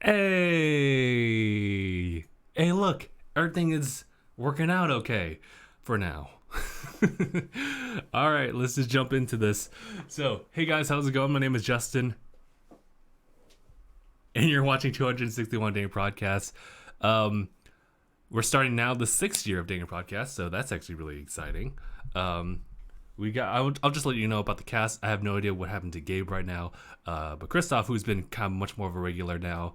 Hey, hey, look, everything is working out okay for now. All right, let's just jump into this. So, hey guys, how's it going? My name is Justin, and you're watching 261 DangIT Prodcast. Um, we're starting now the 6th year of DangIT Prodcast, so that's actually really exciting. I'll just let you know about the cast. I have no idea what happened to Gabe right now, but Christoph, who's been kind of much more of a regular now,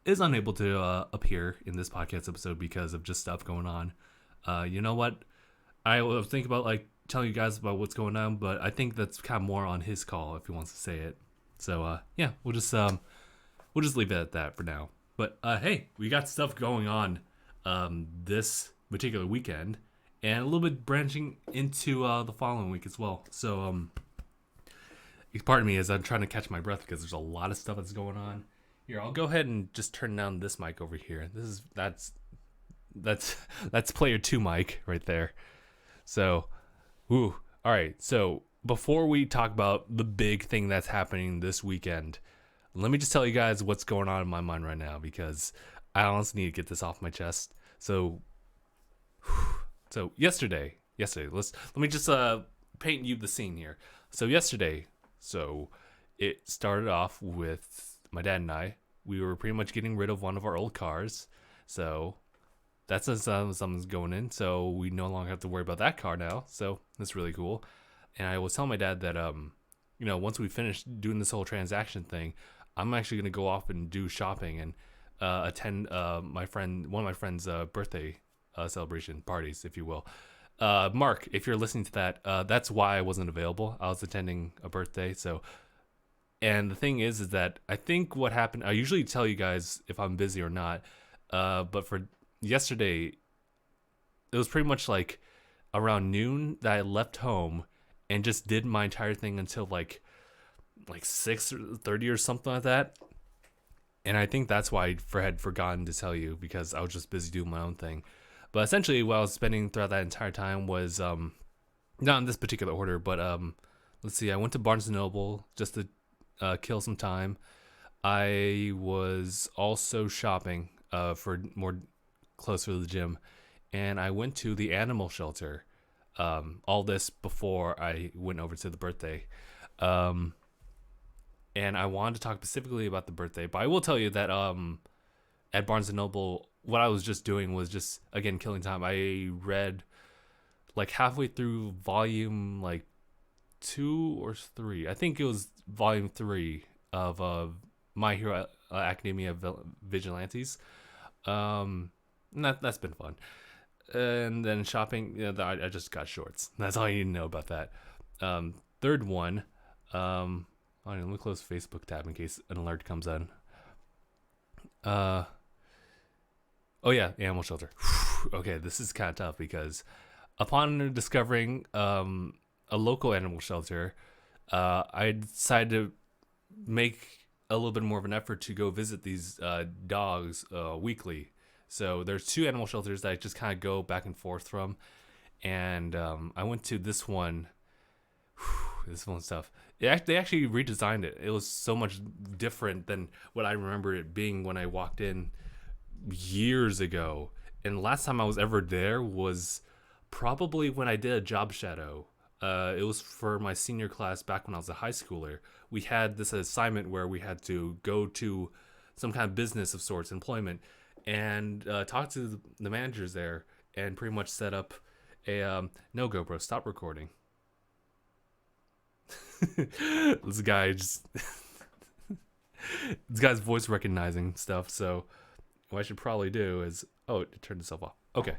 is unable to appear in this podcast episode because of just stuff going on. You know what? I was thinking about like telling you guys about what's going on, but I think that's kind of more on his call if he wants to say it. So yeah, we'll just leave it at that for now. But hey, we got stuff going on this particular weekend, and a little bit branching into the following week as well. So pardon me as I'm trying to catch my breath because there's a lot of stuff that's going on. Here, I'll go ahead and just turn down this mic over here. That's player 2 mic right there. So, all right. So before we talk about the big thing that's happening this weekend, let me just tell you guys what's going on in my mind right now because I honestly need to get this off my chest. So yesterday, let me just paint you the scene here. So yesterday, it started off with my dad and I. We were pretty much getting rid of one of our old cars. So that's something's going in. So we no longer have to worry about that car now. So that's really cool. And I was telling my dad that once we finish doing this whole transaction thing, I'm actually gonna go off and do shopping and attend one of my friend's birthday celebration parties, if you will. Mark, if you're listening to that, that's why I wasn't available. I was attending a birthday. And the thing is that I think what happened, I usually tell you guys if I'm busy or not. But for yesterday, it was pretty much like around noon that I left home and just did my entire thing until like 6:30 or something like that. And I think that's why I had forgotten to tell you because I was just busy doing my own thing. But essentially, what I was spending throughout that entire time was not in this particular order, but let's see. I went to Barnes & Noble just to kill some time. I was also shopping for more closer to the gym, and I went to the animal shelter. All this before I went over to the birthday. And I wanted to talk specifically about the birthday, but I will tell you that at Barnes & Noble, what I was just doing was just, again, killing time. I read like halfway through volume like 2 or 3. I think it was volume 3 of My Hero Academia Vigilantes. That's been fun. And then shopping, I just got shorts. That's all you need to know about that. Third one, let me close Facebook tab in case an alert comes in. Oh yeah, animal shelter. Okay, this is kind of tough because upon discovering a local animal shelter, I decided to make a little bit more of an effort to go visit these dogs weekly. So there's 2 animal shelters that I just kind of go back and forth from, and I went to this one. This one's tough. They actually redesigned it. It was so much different than what I remember it being when I walked in years ago. And last time I was ever there was probably when I did a job shadow. It was for my senior class back when I was a high schooler. We had this assignment where we had to go to some kind of business of sorts, employment, and talk to the managers there and pretty much set up a no, GoPro, stop recording. This guy's voice recognizing stuff. So what I should probably do is it turned itself off. Okay,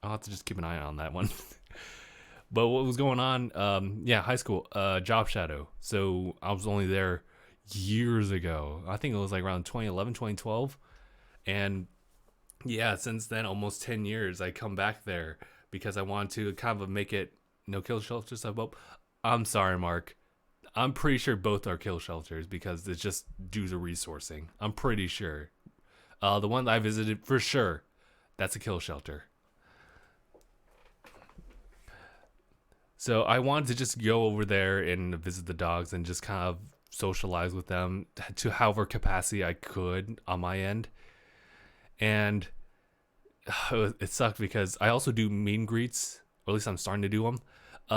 I'll have to just keep an eye on that one. But what was going on? High school job shadow. So I was only there years ago. I think it was like around 2011, 2012, and yeah, since then almost 10 years. I come back there because I wanted to kind of make it no kill shelter stuff. But I'm sorry, Mark. I'm pretty sure both are kill shelters because it's just due to resourcing. I'm pretty sure. The one that I visited, for sure, that's a kill shelter. So I wanted to just go over there and visit the dogs and just kind of socialize with them to however capacity I could on my end. And it sucked because I also do meet and greets, or at least I'm starting to do them.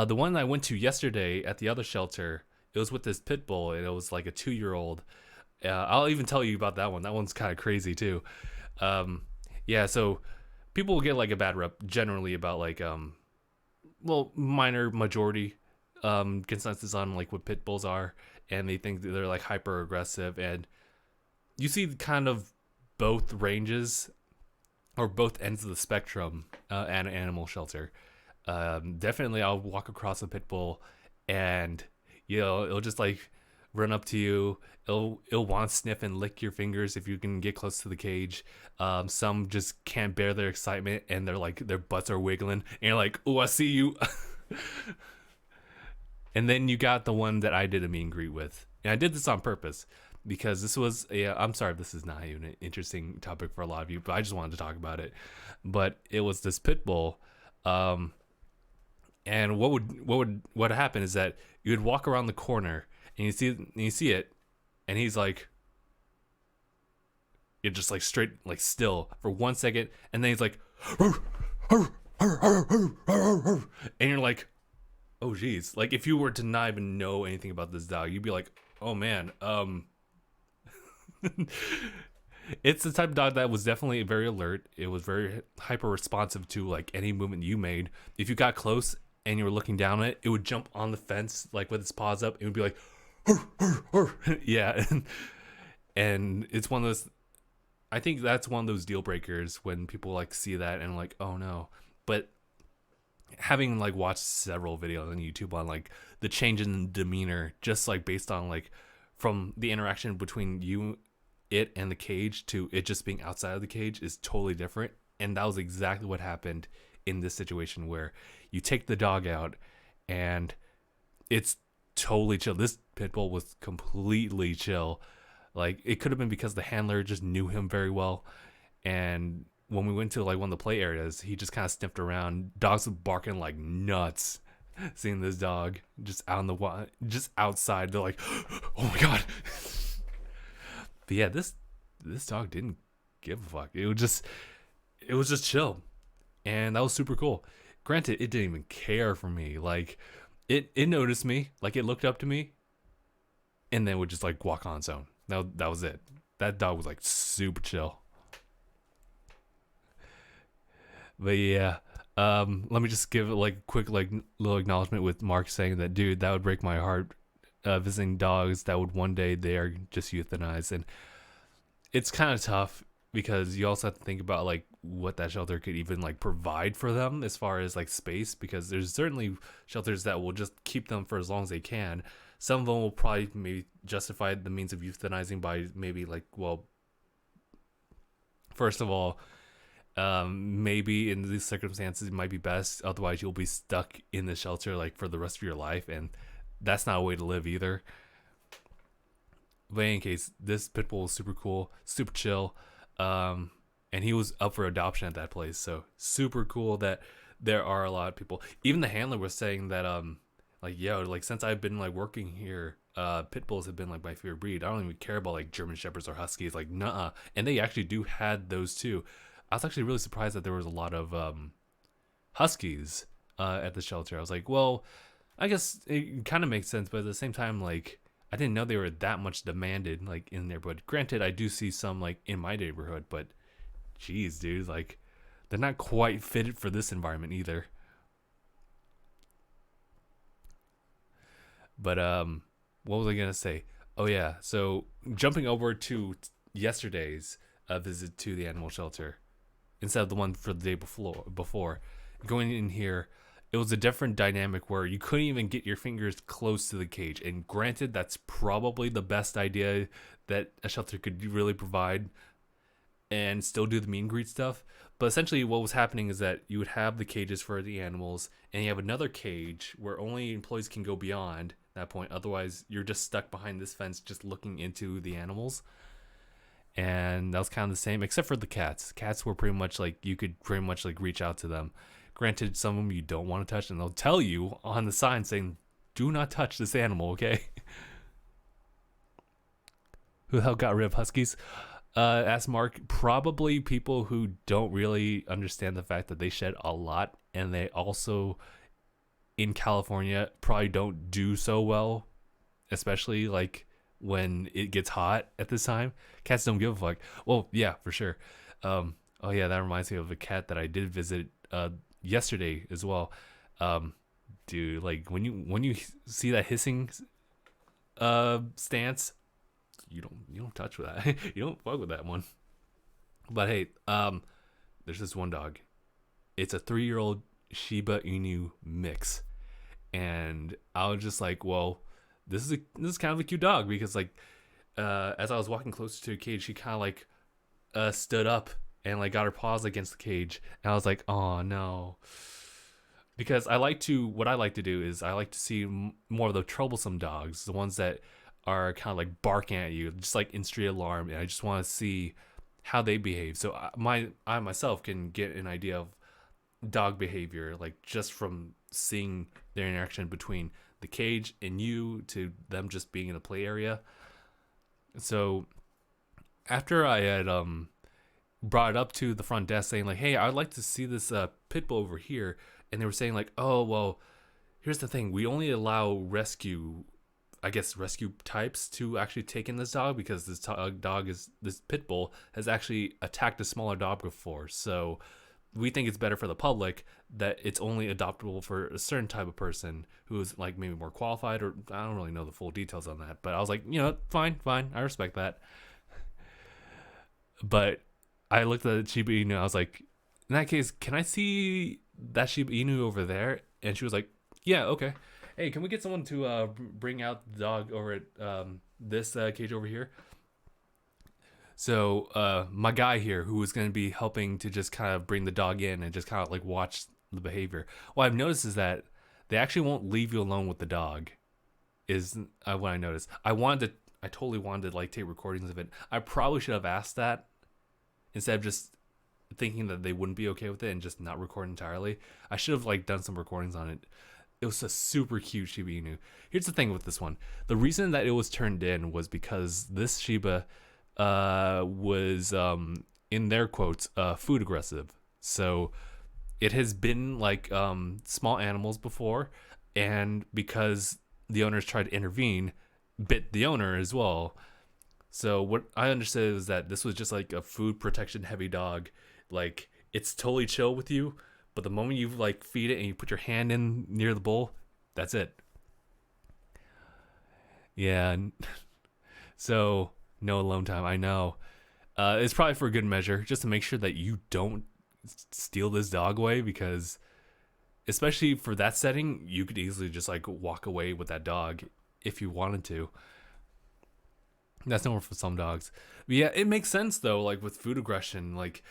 The one I went to yesterday at the other shelter, it was with this pit bull, and it was like a 2-year-old. I'll even tell you about that one. That one's kind of crazy too. Yeah, so people will get like a bad rep generally about like minor majority consensus on like what pit bulls are, and they think that they're like hyper aggressive, and you see kind of both ranges or both ends of the spectrum at an animal shelter. Definitely I'll walk across a pit bull and it'll just like run up to you. It'll want to sniff and lick your fingers if you can get close to the cage. Some just can't bear their excitement and they're like their butts are wiggling and you're like, oh, I see you. And then you got the one that I did a meet and greet with, and I did this on purpose because this was I'm sorry if this is not even an interesting topic for a lot of you, but I just wanted to talk about it. But it was this pit bull, and what happen is that you would walk around the corner and you see it, and he's like, you're just like straight like still for 1 second, and then he's like, and you're like, oh geez. Like if you were to not even know anything about this dog, you'd be like, oh man, it's the type of dog that was definitely very alert. It was very hyper responsive to like any movement you made. If you got close and you were looking down at it, it would jump on the fence like with its paws up. It would be like, yeah. And it's one of those, I think that's one of those deal breakers when people like see that and like, oh no. But having like watched several videos on YouTube on like the change in demeanor, just like based on like from the interaction between it and the cage to it just being outside of the cage is totally different. And that was exactly what happened in this situation where you take the dog out and it's totally chill. This pit bull was completely chill. Like it could have been because the handler just knew him very well, and when we went to like one of the play areas, he just kind of sniffed around. Dogs were barking like nuts seeing this dog just out in the wild, just outside. They're like, oh my god. But yeah, this dog didn't give a fuck. It was just chill, and that was super cool. Granted, it didn't even care for me. Like it noticed me, like it looked up to me, and then would just like walk on its own. That was it. That dog was like super chill. But yeah, let me just give it like a quick like little acknowledgement with Mark saying that, dude, that would break my heart, visiting dogs that would one day they are just euthanized. And it's kind of tough because you also have to think about like what that shelter could even like provide for them as far as like space, because there's certainly shelters that will just keep them for as long as they can. Some of them will probably maybe justify the means of euthanizing by maybe like, well, first of all, maybe in these circumstances it might be best. Otherwise, you'll be stuck in the shelter like for the rest of your life, and that's not a way to live either. But in any case, this pit bull was super cool, super chill, and he was up for adoption at that place. So super cool that there are a lot of people. Even the handler was saying that like, yo, like since I've been like working here, pit bulls have been like my favorite breed. I don't even care about like German shepherds or huskies. Like, nuh-uh. And they actually do had those too. I was actually really surprised that there was a lot of huskies at the shelter. I was like, well, I guess it kind of makes sense, but at the same time, like, I didn't know they were that much demanded like in there. But granted, I do see some like in my neighborhood, but geez, dude, like they're not quite fitted for this environment either. But what was I gonna say? Oh yeah, so jumping over to yesterday's visit to the animal shelter instead of the one for the day before going in here, it was a different dynamic where you couldn't even get your fingers close to the cage. And granted, that's probably the best idea that a shelter could really provide and still do the meet and greet stuff. But essentially what was happening is that you would have the cages for the animals, and you have another cage where only employees can go beyond that point. Otherwise, you're just stuck behind this fence just looking into the animals. And that was kind of the same, except for the cats. Cats were pretty much like, you could pretty much like reach out to them. Granted, some of them you don't want to touch, and they'll tell you on the sign saying, do not touch this animal, okay? Who the hell got rid of huskies? Asked Mark. Probably people who don't really understand the fact that they shed a lot, and they also in California probably don't do so well, especially like when it gets hot at this time. Cats don't give a fuck. Well, yeah, for sure. Oh yeah, that reminds me of a cat that I did visit yesterday as well. Um, Dude, like when you see that hissing stance, you don't touch with that. You don't fuck with that one. But hey, there's this one dog. It's a 3-year-old Shiba Inu mix, and I was just like, well, this is kind of a cute dog because like, as I was walking closer to the cage, she kind of like stood up and like got her paws against the cage, and I was like, oh no. Because what I like to do is I like to see more of the troublesome dogs, the ones that are kind of like barking at you, just like in street alarm, and I just want to see how they behave. So I myself can get an idea of dog behavior, like just from seeing their interaction between the cage and you to them just being in a play area. So after I had brought it up to the front desk saying like, hey, I'd like to see this pit bull over here, and they were saying like, oh well, here's the thing, we only allow rescue types to actually take in this dog because this pit bull has actually attacked a smaller dog before. So we think it's better for the public that it's only adoptable for a certain type of person who's like maybe more qualified, or I don't really know the full details on that. But I was like, fine, I respect that. But I looked at Shiba Inu, I was like, in that case, can I see that Shiba Inu over there? And she was like, yeah, okay. Hey, can we get someone to bring out the dog over at this cage over here? So my guy here, who was going to be helping to just kind of bring the dog in and just kind of like watch the behavior. What I've noticed is that they actually won't leave you alone with the dog. Is what I noticed. I totally wanted to like take recordings of it. I probably should have asked that instead of just thinking that they wouldn't be okay with it and just not record entirely. I should have like done some recordings on it. It was a super cute Shiba Inu. Here's the thing with this one. The reason that it was turned in was because this Shiba was, in their quotes, food aggressive. So it has been like small animals before, and because the owners tried to intervene, bit the owner as well. So what I understood is that this was just like a food protection heavy dog. Like, it's totally chill with you, but the moment you like feed it and you put your hand in near the bowl, that's it. Yeah. So no alone time. I know. It's probably for a good measure, just to make sure that you don't steal this dog away, because especially for that setting, you could easily just like walk away with that dog if you wanted to. That's normal for some dogs. But yeah, it makes sense though, like with food aggression. Like,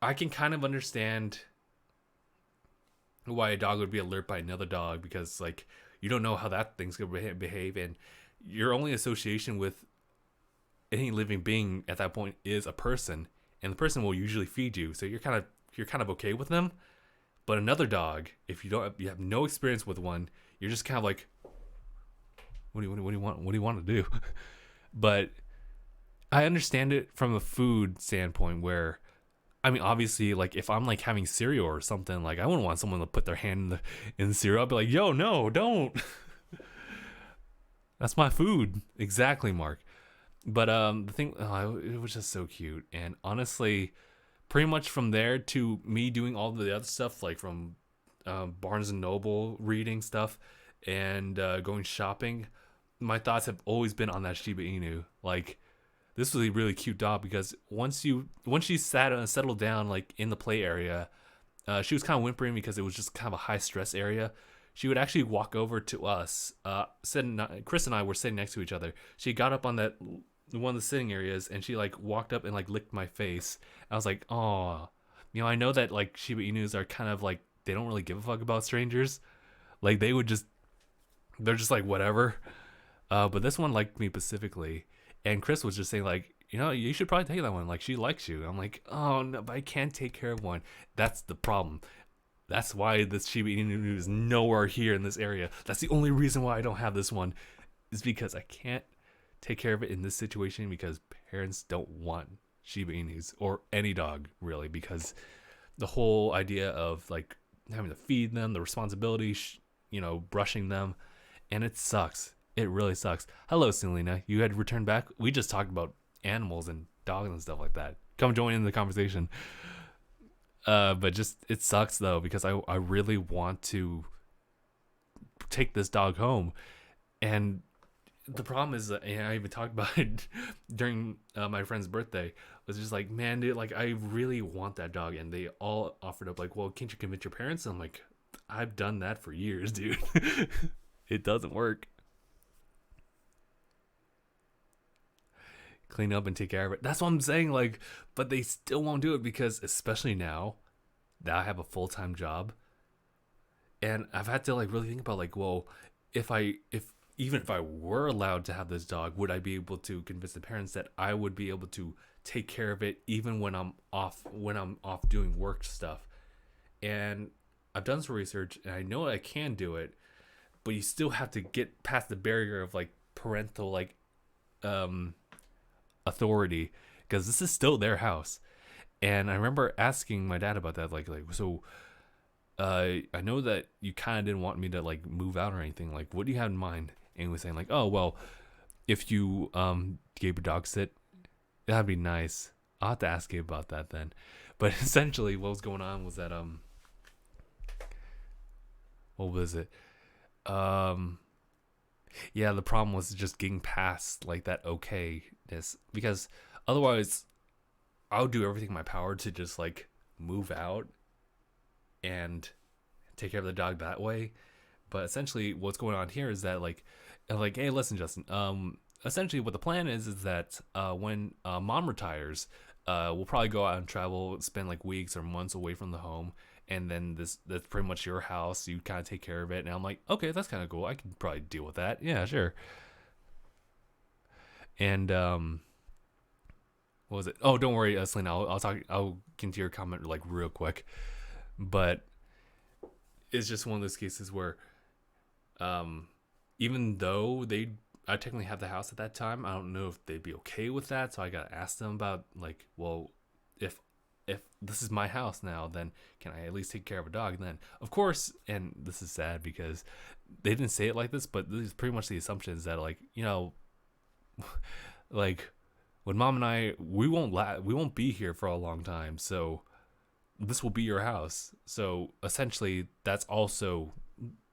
I can kind of understand why a dog would be alert by another dog, because like you don't know how that thing's gonna behave, and your only association with any living being at that point is a person, and the person will usually feed you, so you're kind of okay with them. But another dog, if you have no experience with one, you're just kind of like, what do you want to do? But I understand it from a food standpoint, where I mean, obviously, like if I'm like having cereal or something, like I wouldn't want someone to put their hand in the cereal. I'd be like, yo, no, don't. That's my food. Exactly, Mark. But the thing, it was just so cute. And honestly, pretty much from there to me doing all the other stuff, like from Barnes and Noble reading stuff and going shopping, my thoughts have always been on that Shiba Inu. Like, this was a really cute dog, because once she settled down like in the play area, she was kind of whimpering because it was just kind of a high stress area. She would actually walk over to us. Chris and I were sitting next to each other. She got up on that one of the sitting areas, and she like walked up and like licked my face. I was like, oh, I know that like Shiba Inus are kind of like, they don't really give a fuck about strangers. Like they're just like whatever. But this one liked me specifically. And Chris was just saying like, you should probably take that one. Like, she likes you. I'm like, oh no, but I can't take care of one. That's the problem. That's why this Shiba Inu is nowhere here in this area. That's the only reason why I don't have this one, is because I can't take care of it in this situation because parents don't want Shiba Inus or any dog really, because the whole idea of like having to feed them, the responsibility, brushing them, and it sucks. It really sucks. Hello, Selena. You had returned back. We just talked about animals and dogs and stuff like that. Come join in the conversation. But just it sucks though, because I really want to take this dog home, and the problem is that, and I even talked about it during my friend's birthday, was just like, man, dude, like I really want that dog, and they all offered up like, well, can't you convince your parents? And I'm like, I've done that for years, dude. It doesn't work. Clean up and take care of it. That's what I'm saying. Like, but they still won't do it because, especially now that I have a full-time job, and I've had to like really think about like, well, if even if I were allowed to have this dog, would I be able to convince the parents that I would be able to take care of it even when I'm off doing work stuff? And I've done some research and I know I can do it, but you still have to get past the barrier of like parental like authority, because this is still their house. And I remember asking my dad about that, like so I know that you kind of didn't want me to like move out or anything. Like, what do you have in mind? And he was saying like, oh well, if you gave a dog sit, that'd be nice. I'll have to ask you about that then. But essentially, what was going on was that what was it? Yeah, the problem was just getting past like that okayness, because otherwise, I would do everything in my power to just like move out and take care of the dog that way. But essentially what's going on here is that like, hey, listen, Justin, essentially what the plan is that when mom retires, we'll probably go out and travel, spend like weeks or months away from the home, and then that's pretty much your house. You kind of take care of it. And I'm like, okay, that's kind of cool. I can probably deal with that. Yeah, sure. And what was it? Oh, don't worry, Selena. I'll get to your comment like real quick. But it's just one of those cases where even though I technically have the house at that time, I don't know if they'd be okay with that. So I gotta ask them about like, well, if this is my house now, then can I at least take care of a dog? And then of course, and this is sad because they didn't say it like this, but this is pretty much the assumption is that like, like when mom and I, we won't be here for a long time, so this will be your house. So essentially that's also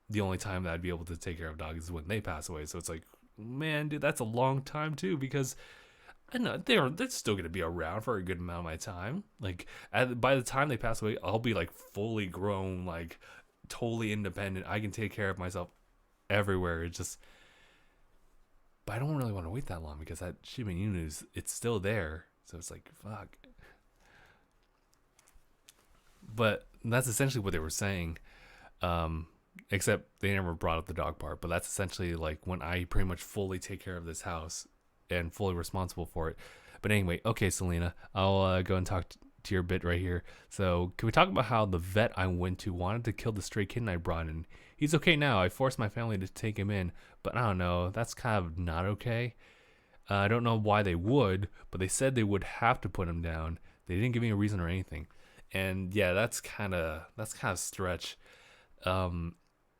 the only time that I'd be able to take care of dogs is when they pass away. So it's like, man, dude, that's a long time too, because I know they're still gonna be around for a good amount of my time. Like by the time they pass away, I'll be like fully grown, like totally independent. I can take care of myself everywhere. It's just, but I don't really want to wait that long because that Shiba Inu it's still there. So it's like, fuck. But that's essentially what they were saying. Except they never brought up the dog part. But that's essentially like when I pretty much fully take care of this house and fully responsible for it. But anyway, okay, Selena, I'll go and talk to your bit right here. So can we talk about how the vet I went to wanted to kill the stray kitten I brought in? He's okay now. I forced my family to take him in, but I don't know. That's kind of not okay. I don't know why they would, but they said they would have to put him down. They didn't give me a reason or anything. And yeah, that's kind of stretch.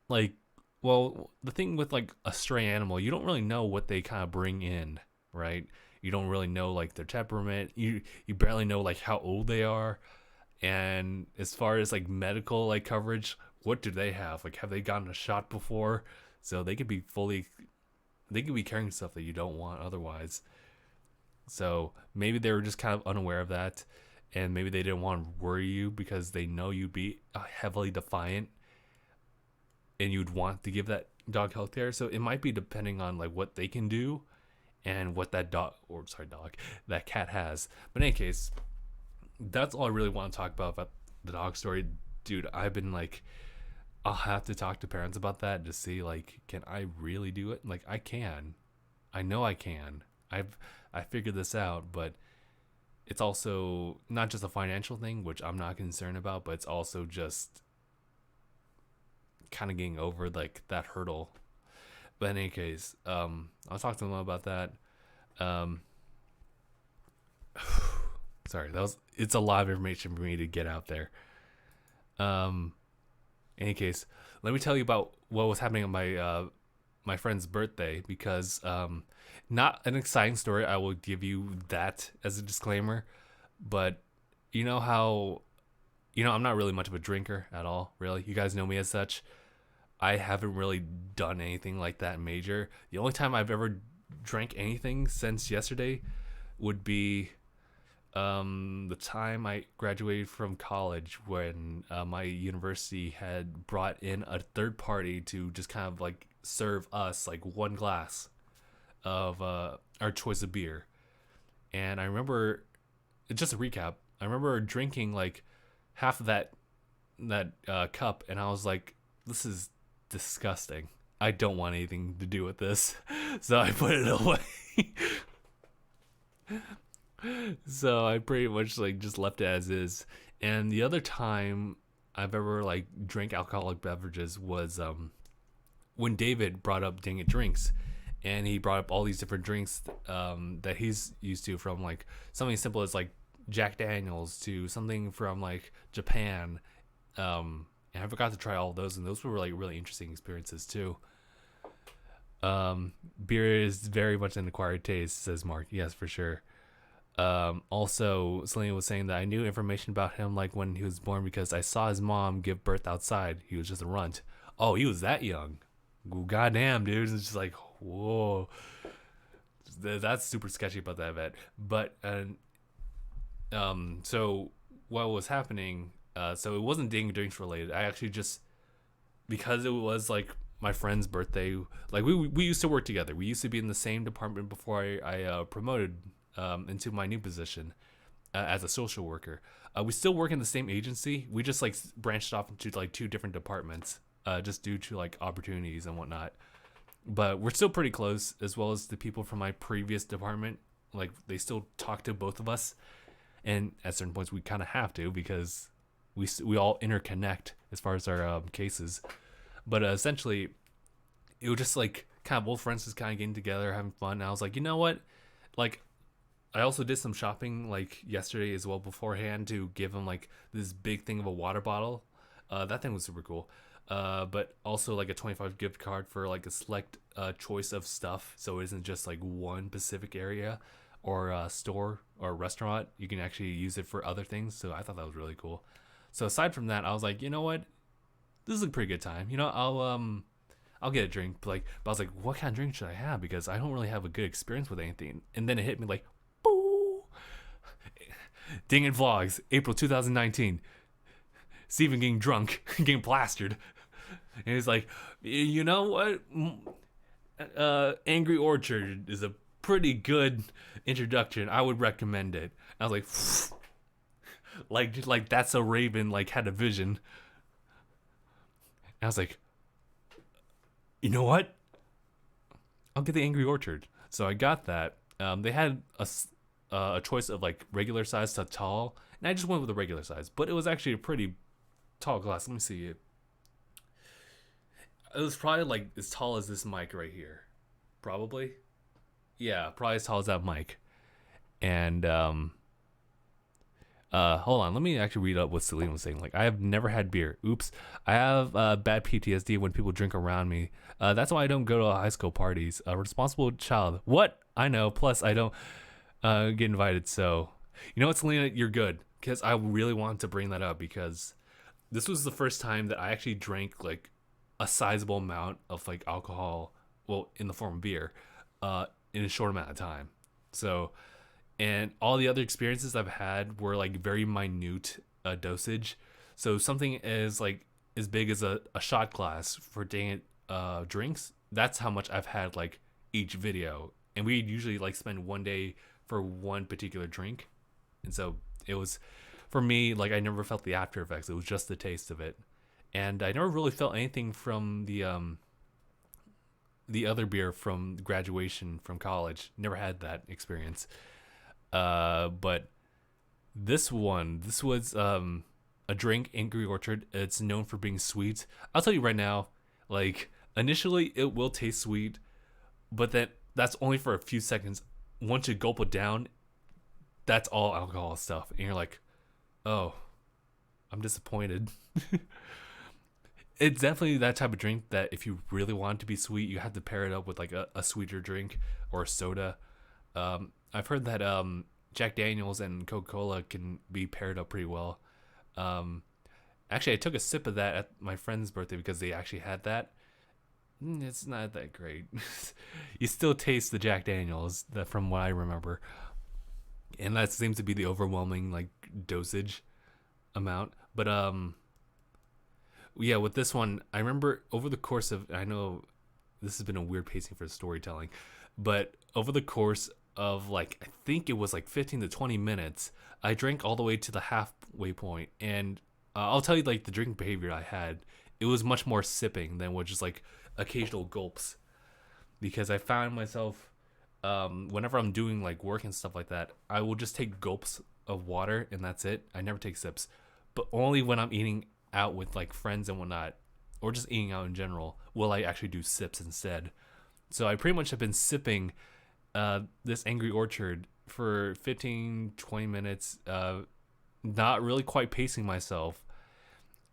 Like, well, the thing with like a stray animal, you don't really know what they kind of bring in, right? You don't really know like their temperament. You barely know like how old they are. And as far as like medical like coverage, what do they have? Like, have they gotten a shot before? So they could be carrying stuff that you don't want otherwise. So maybe they were just kind of unaware of that. And maybe they didn't want to worry you because they know you'd be heavily defiant and you'd want to give that dog health care. So it might be depending on like what they can do and what that that cat has. But in any case, that's all I really want to talk about the dog story. Dude, I've been like, I'll have to talk to parents about that to see like, can I really do it? Like I can. I know I can. I figured this out, but it's also not just a financial thing, which I'm not concerned about, but it's also just kind of getting over like that hurdle. But in any case, I'll talk to them about that. Um, sorry, it's a lot of information for me to get out there. In any case, let me tell you about what was happening on my friend's birthday, because not an exciting story. I will give you that as a disclaimer, but you know how I'm not really much of a drinker at all. Really, you guys know me as such. I haven't really done anything like that major. The only time I've ever drank anything since yesterday would be the time I graduated from college, when my university had brought in a third party to just kind of like serve us like one glass of our choice of beer. And I remember, just a recap, I remember drinking like half of that cup, and I was like, this is disgusting. I don't want anything to do with this. So I put it away. So I pretty much like just left it as is. And the other time I've ever like drank alcoholic beverages was when David brought up Dang It Drinks, and he brought up all these different drinks that he's used to, from like something as simple as like Jack Daniels to something from like Japan. And I forgot to try all of those, and those were like really interesting experiences too. Beer is very much an acquired taste, says Mark. Yes, for sure. Also, Selena was saying that I knew information about him like when he was born because I saw his mom give birth outside. He was just a runt. Oh, he was that young. Goddamn, dude. It's just like, whoa. That's super sketchy about that vet. But, so what was happening, so it wasn't Ding Drinks related. I actually just, because it was like my friend's birthday, like we used to work together. We used to be in the same department before I promoted into my new position as a social worker. We still work in the same agency. We just like branched off into like two different departments, just due to like opportunities and whatnot. But we're still pretty close, as well as the people from my previous department. Like, they still talk to both of us, and at certain points we kind of have to, because we all interconnect as far as our cases. But essentially, it was just like kind of old friends just kind of getting together, having fun. And I was like, you know what? Like, I also did some shopping like yesterday as well beforehand to give him like this big thing of a water bottle. That thing was super cool. But also like a 25 gift card for like a select choice of stuff, so it isn't just like one specific area or store or restaurant. You can actually use it for other things. So I thought that was really cool. So aside from that, I was like, you know what? This is a pretty good time. You know, I'll get a drink. But I was like, what kind of drink should I have? Because I don't really have a good experience with anything. And then it hit me like, boo! Dang It Vlogs, April 2019. Steven getting drunk, getting plastered. And he's like, you know what? Angry Orchard is a pretty good introduction. I would recommend it. I was like, like that's a Raven like had a vision. And I was like, you know what? I'll get the Angry Orchard. So I got that. They had a choice of like regular size to tall, and I just went with the regular size. But it was actually a pretty tall glass. Let me see it. It was probably like as tall as this mic right here. Probably. Yeah, probably as tall as that mic. And hold on, let me actually read up what Celine was saying. Like, I have never had beer. Oops. I have bad PTSD when people drink around me. That's why I don't go to high school parties. A responsible child. What? I know. Plus, I don't get invited. So, you know what, Selena? You're good. Because I really wanted to bring that up, because this was the first time that I actually drank like a sizable amount of like alcohol, well, in the form of beer, in a short amount of time. So, and all the other experiences I've had were like very minute dosage. So something as like as big as a shot glass for Dang It drinks, that's how much I've had like each video. And we usually like spend one day for one particular drink. And so it was, for me, like I never felt the after effects. It was just the taste of it. And I never really felt anything from the other beer from graduation from college. Never had that experience. But this was a drink, Angry Orchard. It's known for being sweet. I'll tell you right now, like initially it will taste sweet, but that's only for a few seconds once you gulp it down, that's all alcohol stuff, and you're like, oh, I'm disappointed. It's definitely that type of drink that if you really want it to be sweet, you have to pair it up with like a sweeter drink or a soda. I've heard that Jack Daniels and Coca Cola can be paired up pretty well. Um, Actually, I took a sip of that at my friend's birthday because they actually had that. It's not that great. You still taste the Jack Daniels, that from what I remember, and that seems to be the overwhelming like dosage amount. But yeah, with this one, I remember over the course of, I know this has been a weird pacing for storytelling, but over the course of like, I think it was like 15 to 20 minutes, I drank all the way to the halfway point, and I'll tell you like the drinking behavior I had. It was much more sipping than was just like occasional gulps, because I found myself whenever I'm doing like work and stuff like that, I will just take gulps of water and that's it. I never take sips, but only when I'm eating out with like friends and whatnot, or just eating out in general, will I actually do sips instead. So I pretty much have been sipping this Angry Orchard for 15, 20 minutes, not really quite pacing myself.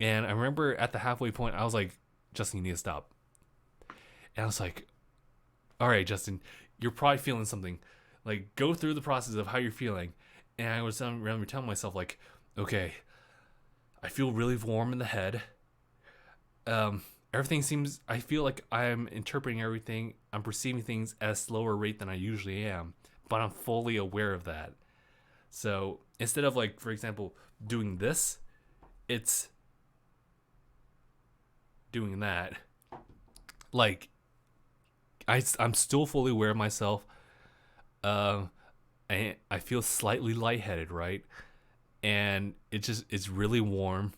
And I remember at the halfway point, I was like, Justin, you need to stop. And I was like, all right, Justin, you're probably feeling something. Like, go through the process of how you're feeling. And I was telling myself, like, okay, I feel really warm in the head. Everything seems, I feel like I'm interpreting everything, I'm perceiving things at a slower rate than I usually am, but I'm fully aware of that. So instead of like, for example, doing this, it's doing that. Like, I'm still fully aware of myself. I feel slightly lightheaded, right? And it's really warm,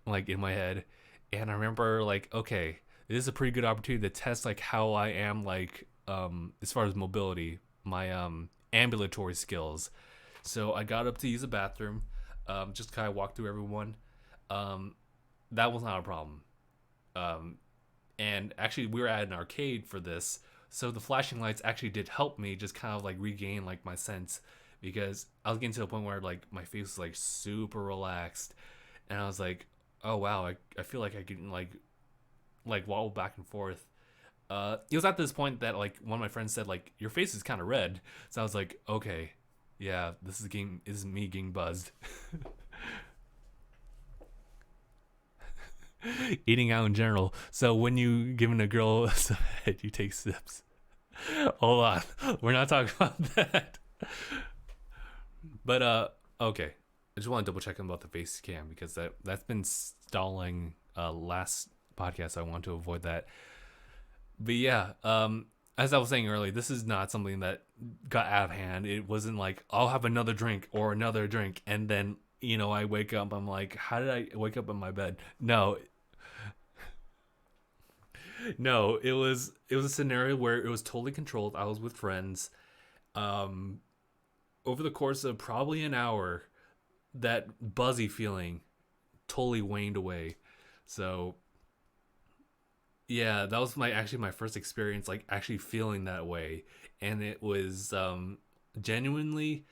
like in my head. And I remember like, okay, this is a pretty good opportunity to test like how I am like as far as mobility, my ambulatory skills. So I got up to use the bathroom, just kind of walked through everyone. That was not a problem. Um, and actually, we were at an arcade for this, so the flashing lights actually did help me just kind of like regain like my sense, because I was getting to the point where like my face was like super relaxed, and I was like, oh wow, I feel like I can like wobble back and forth. It was at this point that like one of my friends said like, your face is kind of red, so I was like, okay, yeah, this is me getting buzzed. Eating out in general. So when you giving a girl some head, you take sips. Hold on, we're not talking about that. But okay. I just want to double check about the face cam because that's been stalling. Last podcast, I want to avoid that. But yeah, as I was saying earlier, this is not something that got out of hand. It wasn't like I'll have another drink or another drink, and then I wake up. I'm like, how did I wake up in my bed? No, no, it was a scenario where it was totally controlled. I was with friends. Um, Over the course of probably an hour, that buzzy feeling totally waned away. So yeah, that was my first experience like actually feeling that way, and it was genuinely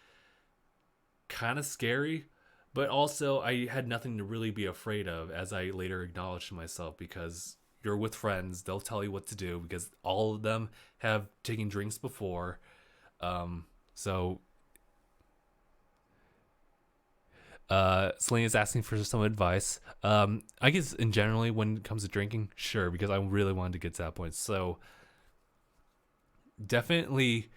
kind of scary, but also I had nothing to really be afraid of, as I later acknowledged to myself, because you're with friends, they'll tell you what to do because all of them have taken drinks before. So Selena is asking for some advice. I guess in generally when it comes to drinking, sure, because I really wanted to get to that point. So definitely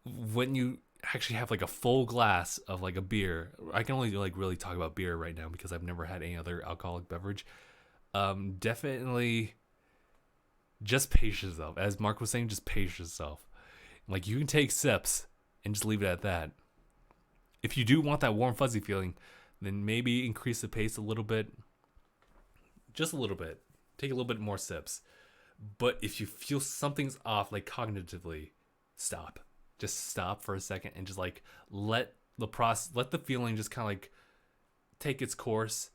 when you actually have like a full glass of like a beer, I can only like really talk about beer right now because I've never had any other alcoholic beverage. Definitely just pace yourself. As Mark was saying, just pace yourself. Like, you can take sips and just leave it at that. If you do want that warm fuzzy feeling, then maybe increase the pace a little bit. Just a little bit. Take a little bit more sips. But if you feel something's off, like cognitively, stop. Just stop for a second and just like let the feeling just kind of like take its course,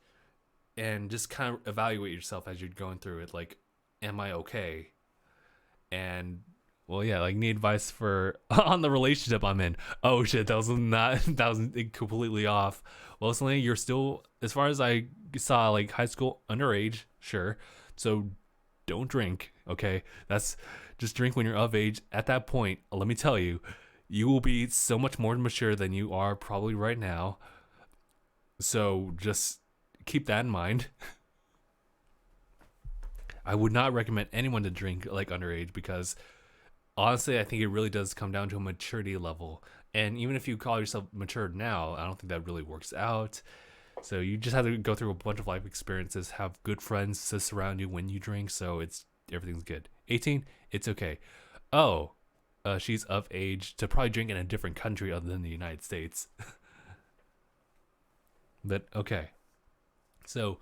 and just kind of evaluate yourself as you're going through it. Like, am I okay? And Well, yeah, like need advice for on the relationship I'm in. Oh shit, that was not that was completely off. Well, Selena, you're still, as far as I saw, like high school underage, sure. So don't drink, okay? That's just drink when you're of age. At that point, let me tell you, you will be so much more mature than you are probably right now. So just keep that in mind. I would not recommend anyone to drink like underage because honestly, I think it really does come down to a maturity level. And even if you call yourself mature now, I don't think that really works out. So you just have to go through a bunch of life experiences, have good friends to surround you when you drink, so it's everything's good. 18, it's okay. Oh, she's of age to probably drink in a different country other than the United States. But okay. So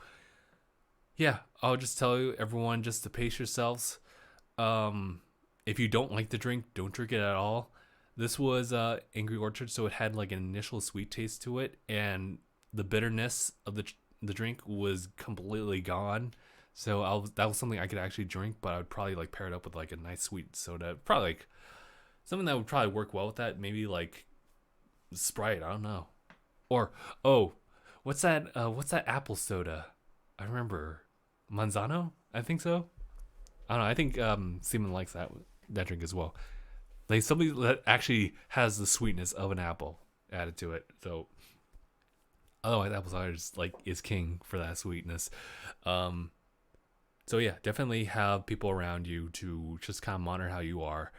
yeah, I'll just tell you everyone just to pace yourselves. Um, if you don't like the drink, don't drink it at all. This was Angry Orchard, so it had like an initial sweet taste to it, and the bitterness of the drink was completely gone. So that was something I could actually drink, but I would probably like pair it up with like a nice sweet soda. Probably like something that would probably work well with that. Maybe like Sprite. I don't know. Or oh, what's that apple soda? I remember Manzano. I think so. I don't know. I think Seaman likes that drink as well. Like something that actually has the sweetness of an apple added to it. So otherwise, apple cider is like is king for that sweetness. Um, so yeah, definitely have people around you to just kind of monitor how you are.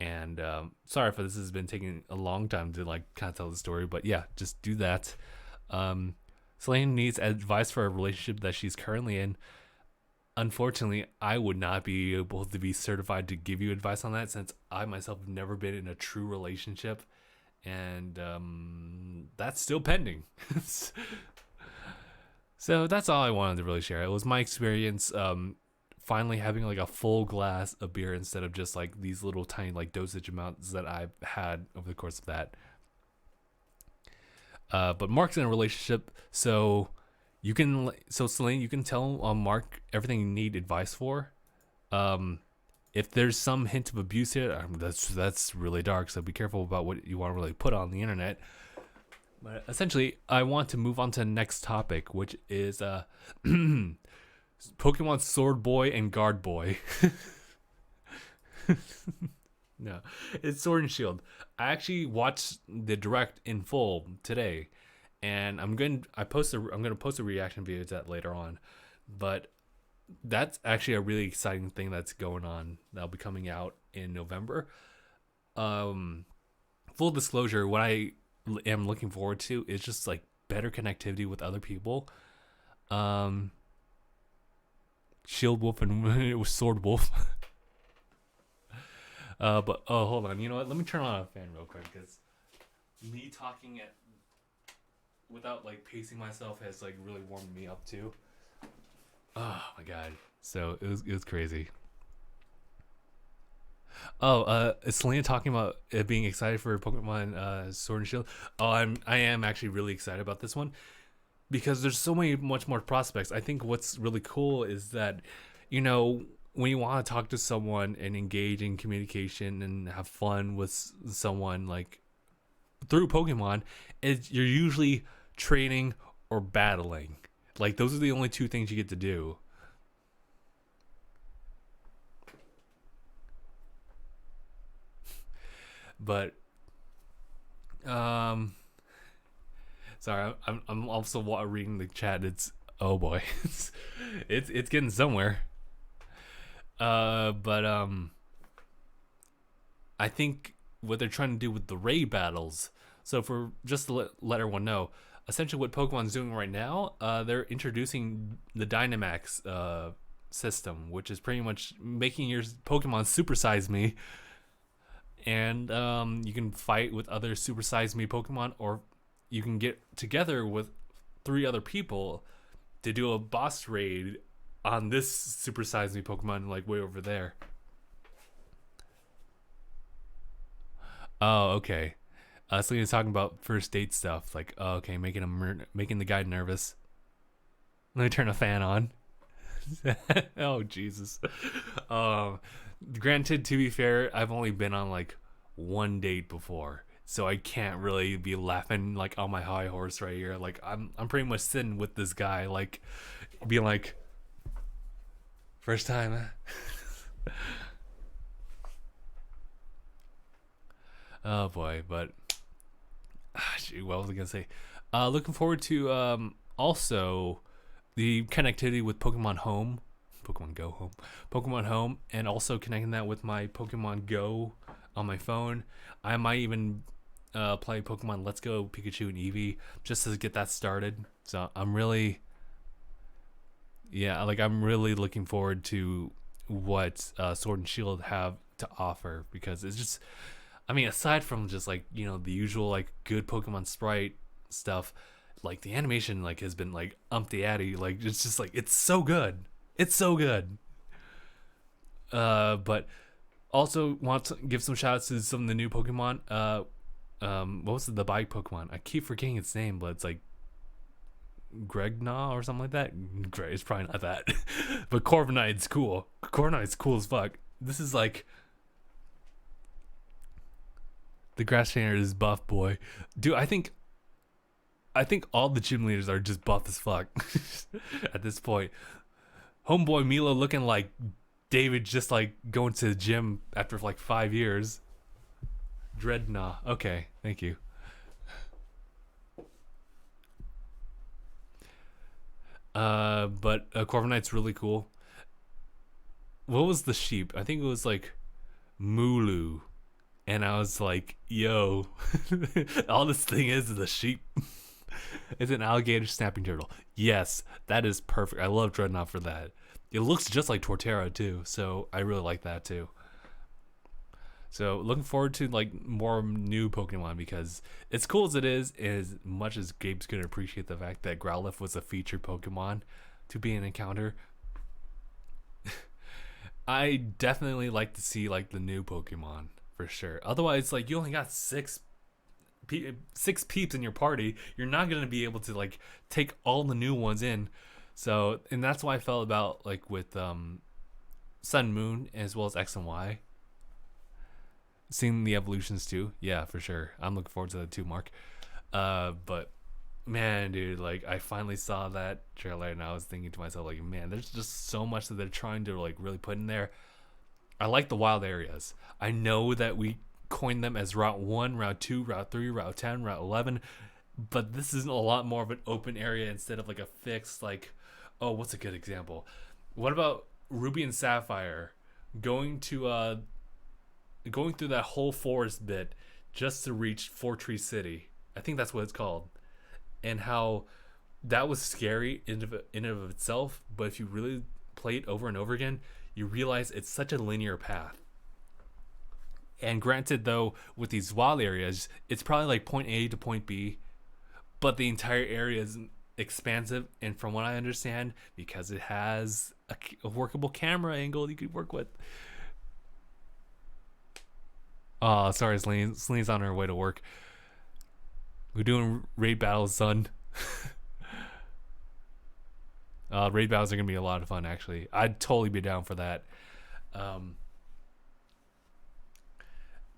And sorry if this has been taking a long time to like kind of tell the story, but yeah, just do that. Selene needs advice for a relationship that she's currently in. Unfortunately, I would not be able to be certified to give you advice on that since I myself have never been in a true relationship, and that's still pending. So that's all I wanted to really share. It was my experience finally having like a full glass of beer instead of just like these little tiny like dosage amounts that I've had over the course of that. But Mark's in a relationship, so Celine, you can tell Mark everything you need advice for. If there's some hint of abuse here, that's really dark. So be careful about what you want to really put on the internet. But essentially, I want to move on to the next topic, which is Pokemon Sword Boy and Guard Boy. No, it's Sword and Shield. I actually watched the direct in full today, and I'm gonna post a reaction video to that later on. But that's actually a really exciting thing that's going on. That'll be coming out in November. Full disclosure, what I am looking forward to is just like better connectivity with other people. Shield Wolf and it was Sword Wolf. But oh, hold on. You know what? Let me turn on a fan real quick because me talking without like pacing myself has like really warmed me up too. Oh my god! So it was crazy. Oh, is Selena talking about being excited for Pokemon Sword and Shield? Oh, I am actually really excited about this one because there's so many much more prospects. I think what's really cool is that, you know, when you want to talk to someone and engage in communication and have fun with someone like through Pokemon, you're usually training or battling. Like those are the only two things you get to do. But sorry, I'm also reading the chat. It's oh boy, it's getting somewhere. But I think what they're trying to do with the raid battles. So for just to let everyone know, essentially what Pokemon's doing right now, they're introducing the Dynamax system, which is pretty much making your Pokemon supersize me, and you can fight with other supersize me Pokemon, or you can get together with 3 other people to do a boss raid on this supersize me Pokemon, like way over there. Oh, okay. So he's talking about first date stuff, like oh, okay, making the guy nervous. Let me turn a fan on. Oh Jesus. Um, Granted, to be fair, I've only been on like one date before, so I can't really be laughing like on my high horse right here. Like I'm pretty much sitting with this guy, like being like, first time. Oh boy, but shoot, what was I gonna say? Looking forward to also the connectivity with Pokemon Home, Pokemon Go Home, Pokemon Home, and also connecting that with my Pokemon Go on my phone. I might even play Pokemon Let's Go Pikachu and Eevee just to get that started. So I'm really, yeah, like I'm really looking forward to what Sword and Shield have to offer, because it's just, I mean, aside from just like, you know, the usual like good Pokemon sprite stuff, like the animation like has been like the ante. Like it's just like it's so good. It's so good. But also want to give some shout outs to some of the new Pokemon. What was the bike Pokemon? I keep forgetting its name, but it's like Gregnaw or something like that. Great, it's probably not that. But Corviknight's cool. Corviknight's cool as fuck. This is like the grass trainer is buff, boy. Dude, I think all the gym leaders are just buff as fuck at this point. Homeboy Milo looking like David, just like going to the gym after like 5 years. Dreadnought. Okay, thank you. But Corviknight's really cool. What was the sheep? I think it was like Mulu. And I was like, yo, all this thing is a sheep. It's an alligator snapping turtle. Yes, that is perfect. I love Dreadnought for that. It looks just like Torterra too, so I really like that too. So looking forward to like more new Pokemon, because as cool as it is, as much as Gabe's gonna appreciate the fact that Growlithe was a featured Pokemon to be an encounter, I definitely like to see like the new Pokemon for sure. Otherwise, like you only got six peeps in your party. You're not gonna be able to like take all the new ones in. So, and that's why I felt about like with Sun Moon as well as X and Y. Seeing the evolutions too, yeah, for sure. I'm looking forward to that too, Mark. But man, dude, like I finally saw that trailer and I was thinking to myself, like, man, there's just so much that they're trying to like really put in there. I like the wild areas. I know that we coined them as Route 1, Route 2, Route 3, Route 10, Route 11, but this is a lot more of an open area instead of like a fixed, like, oh, what's a good example? What about Ruby and Sapphire going through that whole forest bit just to reach Four Tree City? I think that's what it's called. And how that was scary in and of itself, but if you really play it over and over again, you realize it's such a linear path. And granted, though, with these wild areas, it's probably like point A to point B, but the entire area is expansive. And from what I understand, because it has a workable camera angle you could work with. Oh, sorry, Celine's on her way to work. We're doing raid battles, son. Raid battles are gonna be a lot of fun, actually. I'd totally be down for that.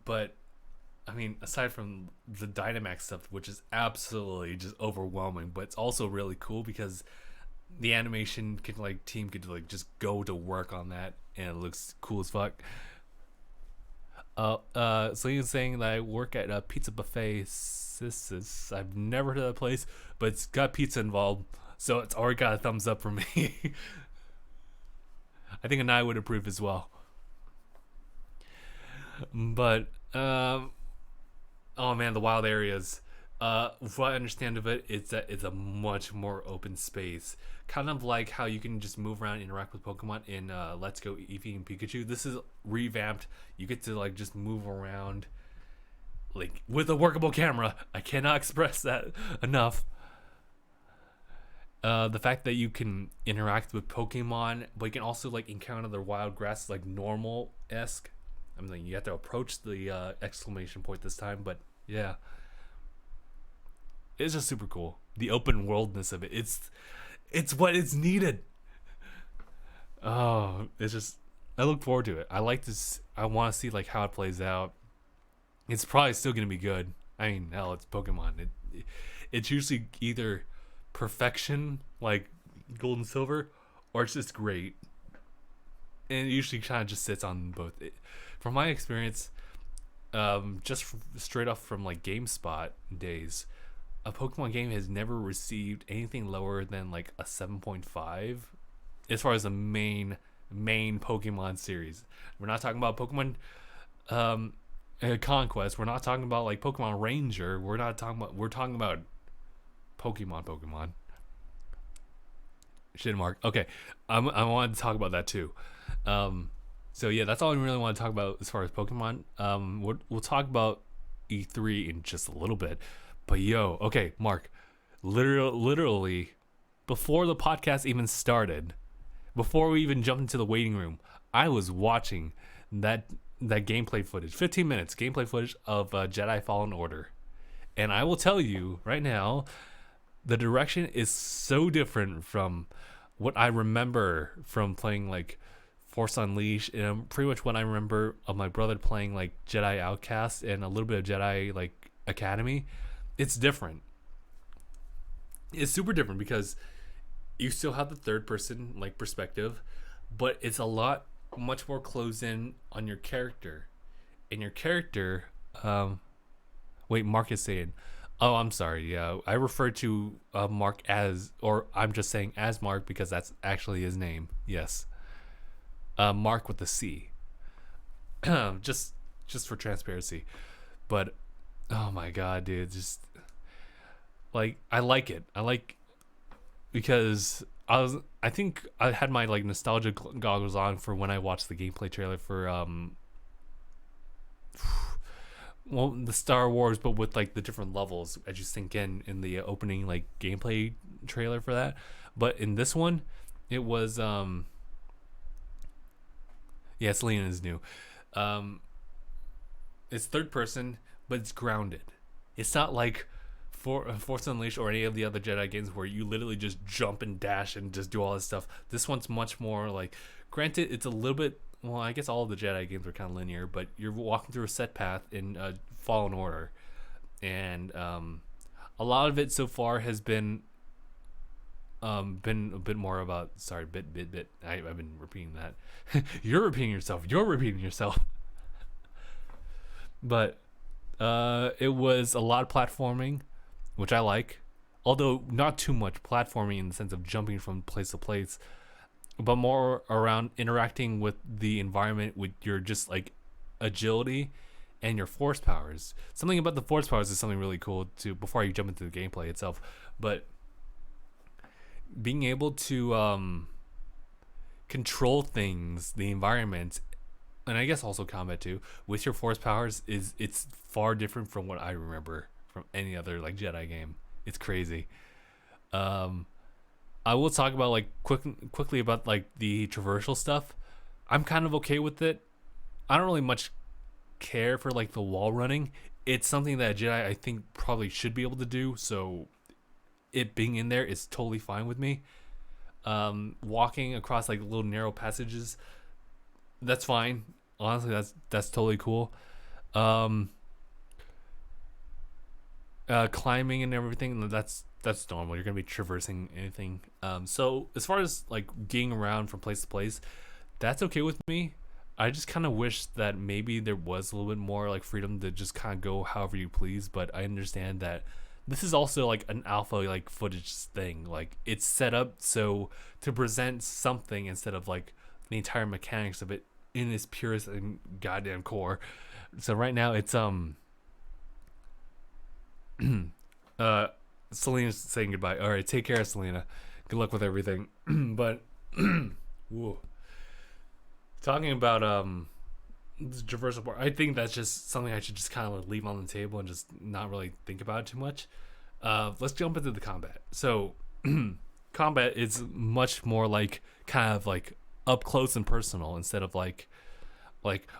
But I mean, aside from the Dynamax stuff, which is absolutely just overwhelming, but it's also really cool because the animation team could like just go to work on that, and it looks cool as fuck. Celine's saying that I work at a pizza buffet. I've never heard of that place, but it's got pizza involved, so it's already got a thumbs up for me. I think Anai would approve as well. But oh man, the wild areas. What I understand of it, it's that it's a much more open space, kind of like how you can just move around and interact with Pokemon in Let's Go Eevee and Pikachu. This is revamped. You get to like just move around, like with a workable camera. I cannot express that enough. The fact that you can interact with Pokemon, but you can also like encounter their wild grass like normal-esque. I mean, you have to approach the exclamation point this time, but yeah. It's just super cool. The open worldness of it. It's what is needed. Oh, it's just I look forward to it. I like this. I want to see like how it plays out. It's probably still gonna be good. I mean, hell, it's Pokemon. It's usually either perfection, like gold and silver, or it's just great. And it usually kind of just sits on both. From my experience, straight off from like GameSpot days, a Pokemon game has never received anything lower than like a 7.5 as far as the main Pokemon series. We're not talking about Pokemon Conquest. We're not talking about like Pokemon Ranger. We're talking about Pokemon. Shit, Mark. Okay, I wanted to talk about that too. So yeah, that's all I really want to talk about as far as Pokemon. We'll talk about E3 in just a little bit, but okay, Mark, literally, before the podcast even started, before we even jumped into the waiting room, I was watching that gameplay footage, 15 minutes gameplay footage of Jedi Fallen Order, and I will tell you right now, the direction is so different from what I remember from playing like Force Unleashed, and pretty much what I remember of my brother playing like Jedi Outcast and a little bit of Jedi like Academy. It's different. It's super different because you still have the third person like perspective, but it's a lot much more closed in on your character. And your character, wait, Mark is saying, oh, I'm sorry. Yeah, I refer to Mark as, or I'm just saying as Mark because that's actually his name. Yes. Mark with the C. just for transparency. But oh my god, dude, just like I like it. I like because I think I had my like nostalgia goggles on for when I watched the gameplay trailer for well, the Star Wars, but with like the different levels as you sink in the opening like gameplay trailer for that. But in this one, it was yeah, Selena is new. It's third person, but it's grounded. It's not like Force Unleashed or any of the other Jedi games where you literally just jump and dash and just do all this stuff. This one's much more like, granted, it's a little bit. Well, I guess all of the Jedi games are kind of linear, but you're walking through a set path in Fallen Order, and a lot of it so far has been a bit more about bit. I've been repeating that. You're repeating yourself. But it was a lot of platforming, which I like, although not too much platforming in the sense of jumping from place to place, but more around interacting with the environment with your just like agility and your force powers. Something about the force powers is something really cool too before you jump into the gameplay itself. But being able to control things, the environment, and I guess also combat too, with your force powers it's far different from what I remember from any other like Jedi game. It's crazy. I will talk about like quickly about like the traversal stuff. I'm kind of okay with it. I don't really much care for like the wall running. It's something that Jedi I think probably should be able to do, so it being in there is totally fine with me. Walking across like little narrow passages, that's fine. Honestly, that's totally cool. Climbing and everything, that's normal. You're gonna be traversing anything. So as far as like getting around from place to place, that's okay with me. I just kind of wish that maybe there was a little bit more like freedom to just kind of go however you please. But I understand that this is also like an alpha like footage thing. Like it's set up so to present something instead of like the entire mechanics of it in its purest and goddamn core. So right now it's Selena's saying goodbye. All right, take care, Selena. Good luck with everything. But whoa. Talking about this traversal part, I think that's just something I should just kind of leave on the table and just not really think about it too much. Let's jump into the combat. So combat is much more like kind of like up close and personal instead of like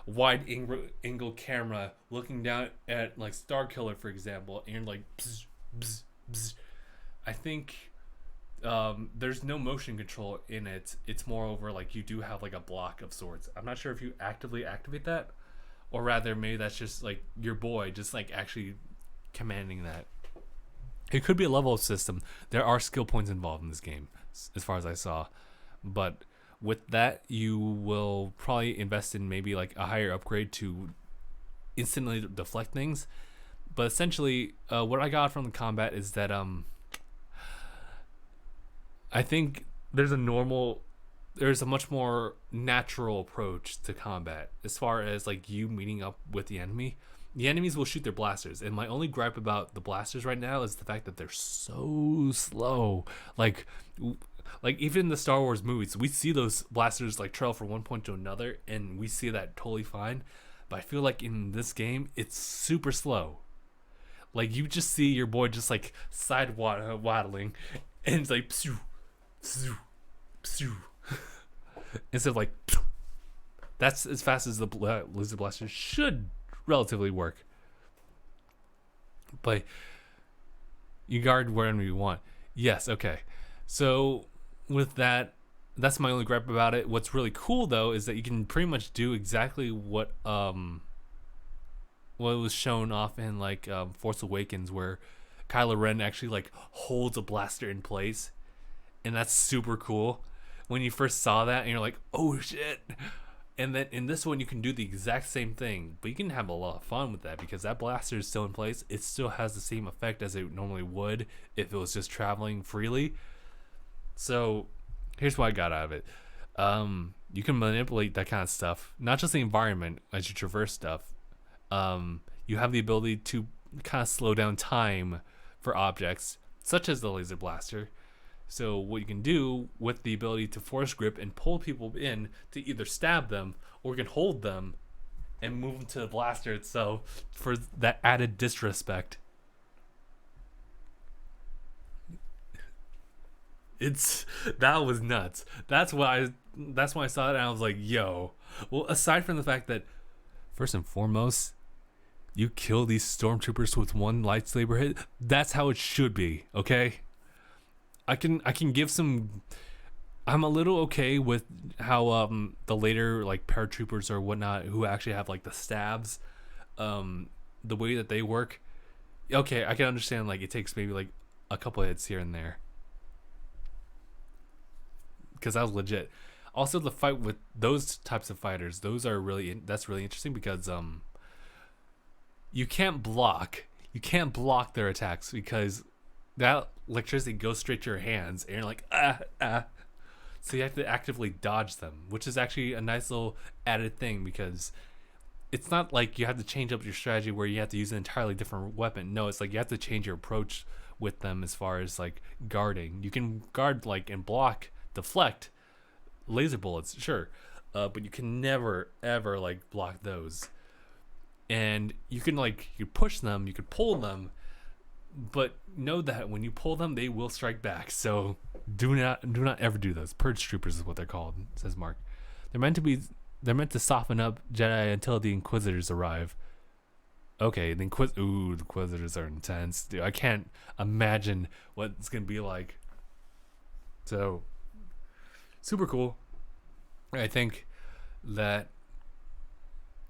wide angle camera looking down at like Starkiller, for example, and you're like bzz, bzz, bzz. I think there's no motion control in it. It's moreover like you do have like a block of sorts. I'm not sure if you actively activate that, or rather maybe that's just like your boy just like actually commanding that. It could be a level of system. There are skill points involved in this game, as far as I saw, but with that you will probably invest in maybe like a higher upgrade to instantly deflect things. But essentially, what I got from the combat is that I think there's a much more natural approach to combat as far as like you meeting up with the enemy. The enemies will shoot their blasters, and my only gripe about the blasters right now is the fact that they're so slow. Like, like even in the Star Wars movies, we see those blasters like trail from one point to another, and we see that totally fine. But I feel like in this game, it's super slow. Like you just see your boy just like side waddling, and it's like psoo, psoo, psoo. Instead of like psoo. That's as fast as the laser blaster should relatively work. But you guard wherever you want. Yes, okay. So with that, that's my only gripe about it. What's really cool though is that you can pretty much do exactly what was shown off in like Force Awakens, where Kylo Ren actually like holds a blaster in place, and that's super cool. When you first saw that, and you're like, "Oh shit!" And then in this one, you can do the exact same thing, but you can have a lot of fun with that because that blaster is still in place. It still has the same effect as it normally would if it was just traveling freely. So here's what I got out of it. You can manipulate that kind of stuff, not just the environment as you traverse stuff. You have the ability to kind of slow down time for objects, such as the laser blaster. So what you can do with the ability to force grip and pull people in to either stab them, or you can hold them and move them to the blaster itself for that added disrespect. That was nuts. That's when I saw it and I was like, yo. Well, aside from the fact that first and foremost, you kill these stormtroopers with one lightsaber hit, that's how it should be, okay? I can give some. I'm a little okay with how the later like paratroopers or whatnot who actually have like the stabs, the way that they work. Okay, I can understand like it takes maybe like a couple hits here and there, because that was legit. Also, the fight with those types of fighters, that's really interesting because you can't block their attacks because that electricity goes straight to your hands, and you're like, so you have to actively dodge them, which is actually a nice little added thing because it's not like you have to change up your strategy where you have to use an entirely different weapon. No, it's like you have to change your approach with them as far as like guarding. You can guard like and block, deflect laser bullets, sure, but you can never ever like block those. And you can like you push them, you could pull them, but know that when you pull them, they will strike back. So do not ever do those. Purge troopers is what they're called, says Mark. They're meant to soften up Jedi until the Inquisitors arrive. Okay, the Inquisitors are intense, dude. I can't imagine what it's gonna be like. So super cool. I think that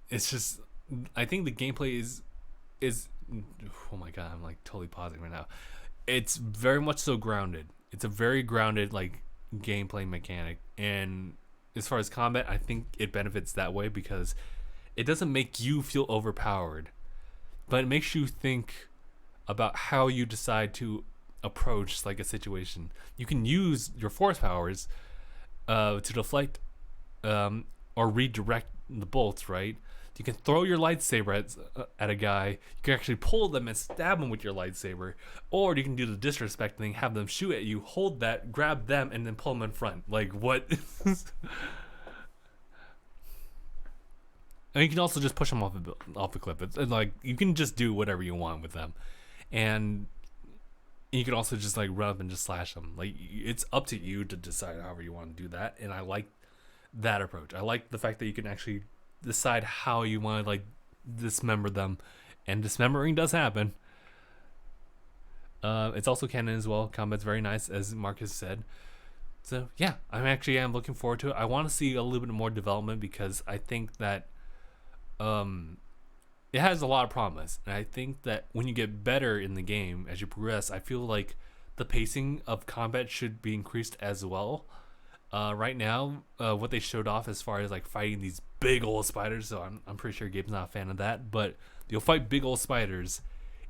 it's just. I think the gameplay is. Oh my god, I'm like totally pausing right now. It's very much so grounded. It's a very grounded like gameplay mechanic, and as far as combat, I think it benefits that way because it doesn't make you feel overpowered, but it makes you think about how you decide to approach like a situation. You can use your force powers to deflect or redirect the bolts, right? You can throw your lightsaber at a guy. You can actually pull them and stab them with your lightsaber. Or you can do the disrespect thing, have them shoot at you, hold that, grab them, and then pull them in front. Like, what? And you can also just push them off the cliff. It's like, you can just do whatever you want with them. And you can also just, like, run up and just slash them. Like, it's up to you to decide however you want to do that. And I like that approach. I like the fact that you can actually decide how you want to like dismember them, and dismembering does happen. It's also canon as well. Combat's very nice, as Marcus said. So yeah, am looking forward to it. I want to see a little bit more development because I think that it has a lot of promise, and I think that when you get better in the game as you progress, I feel like the pacing of combat should be increased as well. Right now, what they showed off as far as like fighting these big old spiders, so I'm pretty sure Gabe's not a fan of that, but you'll fight big old spiders,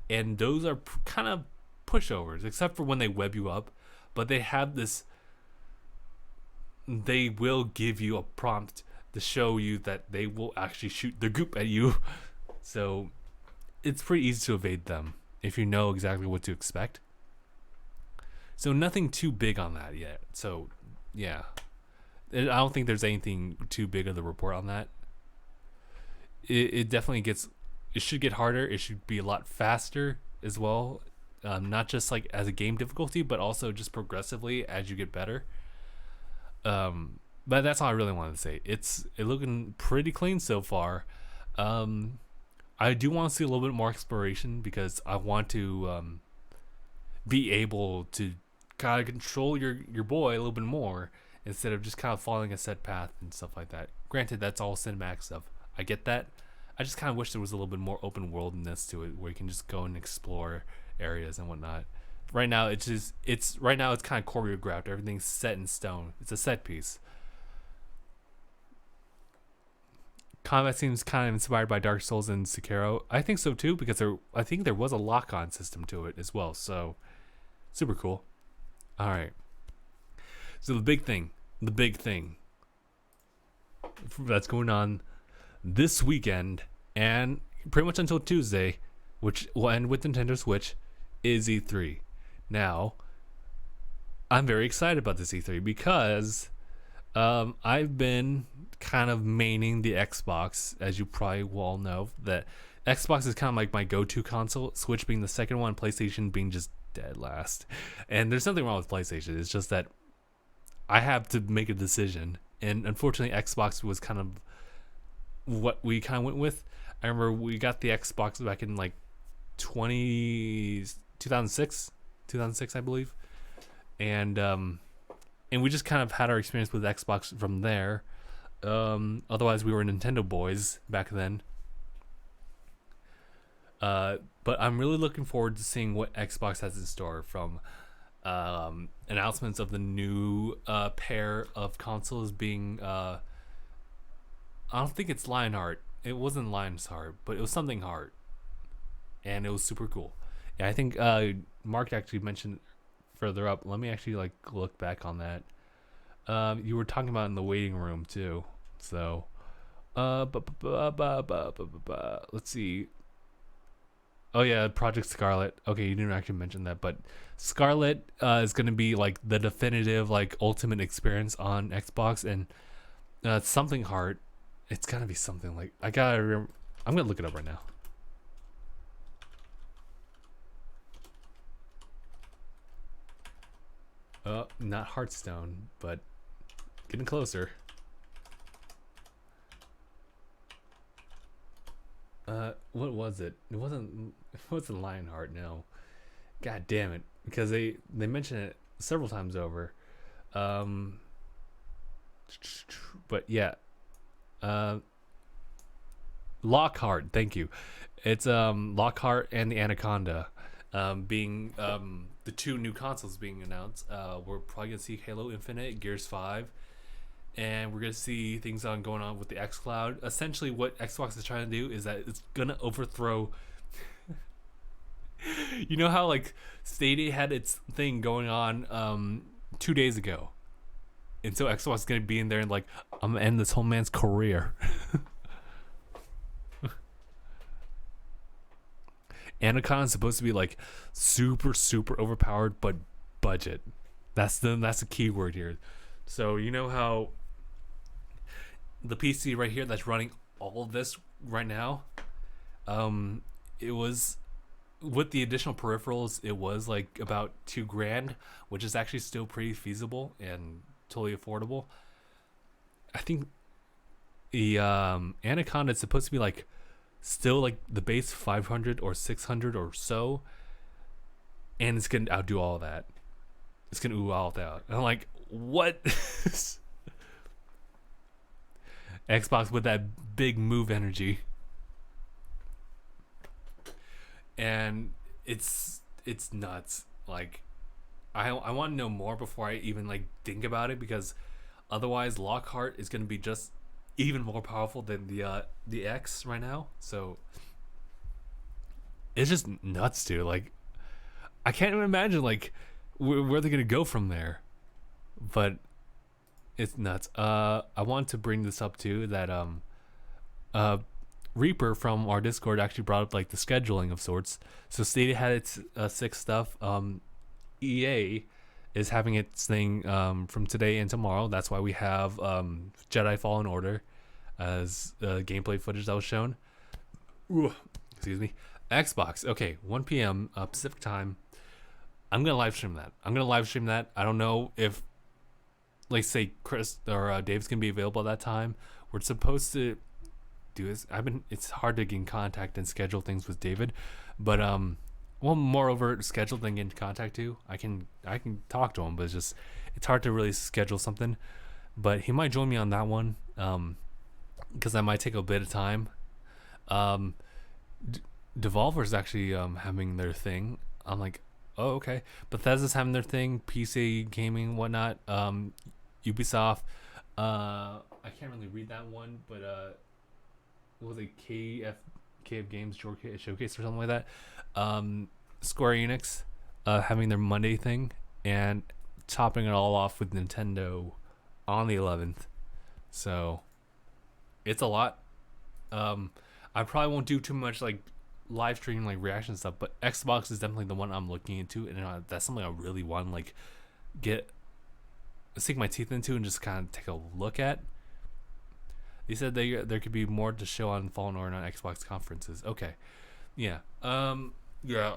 and those are kind of pushovers, except for when they web you up. But they have this. They will give you a prompt to show you that they will actually shoot the goop at you. So it's pretty easy to evade them if you know exactly what to expect. So nothing too big on that yet. So yeah, I don't think there's anything too big of the report on that. It definitely gets. It should get harder. It should be a lot faster as well. Not just like as a game difficulty, but also just progressively as you get better. But that's all I really wanted to say. It's looking pretty clean so far. I do want to see a little bit more exploration because I want to be able to kind of control your boy a little bit more instead of just kind of following a set path and stuff like that. Granted, that's all cinematic stuff. I get that. I just kind of wish there was a little bit more open worldness to it, where you can just go and explore areas and whatnot. Right now, it's kind of choreographed. Everything's set in stone. It's a set piece. Combat seems kind of inspired by Dark Souls and Sekiro. I think so too, because I think there was a lock-on system to it as well. So, super cool. All right. So the big thing that's going on this weekend and pretty much until Tuesday, which will end with Nintendo Switch, is E3. Now, I'm very excited about this E3 because I've been kind of maining the Xbox, as you probably will all know. That Xbox is kind of like my go-to console, Switch being the second one, PlayStation being just dead last. And there's nothing wrong with PlayStation. It's just that I have to make a decision. And unfortunately, Xbox was kind of what we kind of went with. I remember we got the Xbox back in like 2006, I believe. And we just kind of had our experience with Xbox from there. Otherwise, we were Nintendo boys back then. But I'm really looking forward to seeing what Xbox has in store, from announcements of the new pair of consoles being... I don't think it's Lionheart. It wasn't Lion's Heart, but it was something Heart. And it was super cool. Yeah, I think Mark actually mentioned further up. Let me actually like look back on that. You were talking about in the waiting room too. So, let's see. Oh yeah, Project Scarlet. Okay, you didn't actually mention that, but Scarlet is going to be like the definitive, like ultimate experience on Xbox, and something Heart. It's gotta be something like, I gotta remember. I'm gonna look it up right now. Not Hearthstone, but getting closer. What was it? It wasn't Lionheart, no. God damn it. Because they mention it several times over. But yeah. Lockhart, thank you. It's Lockhart and the Anaconda being the two new consoles being announced. We're probably gonna see Halo Infinite, Gears 5, and we're gonna see things going on with the xCloud. Essentially, what Xbox is trying to do is that it's gonna overthrow. You know how like Stadia had its thing going on 2 days ago, and so Xbox is gonna be in there and like, I'm gonna end this whole man's career. Anaconda is supposed to be like super overpowered, but budget. That's the key word here. So you know how the PC right here that's running all of this right now, it was with the additional peripherals, it was like about $2,000, which is actually still pretty feasible and totally affordable. I think the Anaconda is supposed to be like still like the base 500 or 600 or so, and it's gonna outdo all that. It's gonna ooh all that. And I'm like, what? Xbox with that big move energy, and it's nuts. Like, I want to know more before I even like think about it, because otherwise Lockhart is gonna be just even more powerful than the X right now. So it's just nuts, dude. Like, I can't even imagine like where they're gonna go from there. But it's nuts. I want to bring this up too, that Reaper from our Discord actually brought up like the scheduling of sorts. So Stadia had its 6 stuff. EA is having its thing from today and tomorrow. That's why we have Jedi Fallen Order as gameplay footage that was shown. Ooh, excuse me. Xbox, okay, 1 p.m. Pacific time. I'm gonna live stream that. I don't know if, like, say Chris or Dave's gonna be available at that time. We're supposed to do this. It's hard to get in contact and schedule things with David, but well, moreover, schedule thing in contact too. I can talk to him, but it's hard to really schedule something. But he might join me on that one, because that might take a bit of time. Devolver's actually having their thing. I'm like, oh, okay. Bethesda's having their thing, PC gaming, whatnot. Ubisoft. I can't really read that one, but what was it, KF Games Showcase or something like that. Square Enix having their Monday thing, and topping it all off with Nintendo on the 11th. So it's a lot. I probably won't do too much like live streaming, like reaction stuff, but Xbox is definitely the one I'm looking into, and that's something I really want to like sink my teeth into and just kind of take a look at. They said there could be more to show on Fallen Order on Xbox conferences. Okay, yeah, yeah.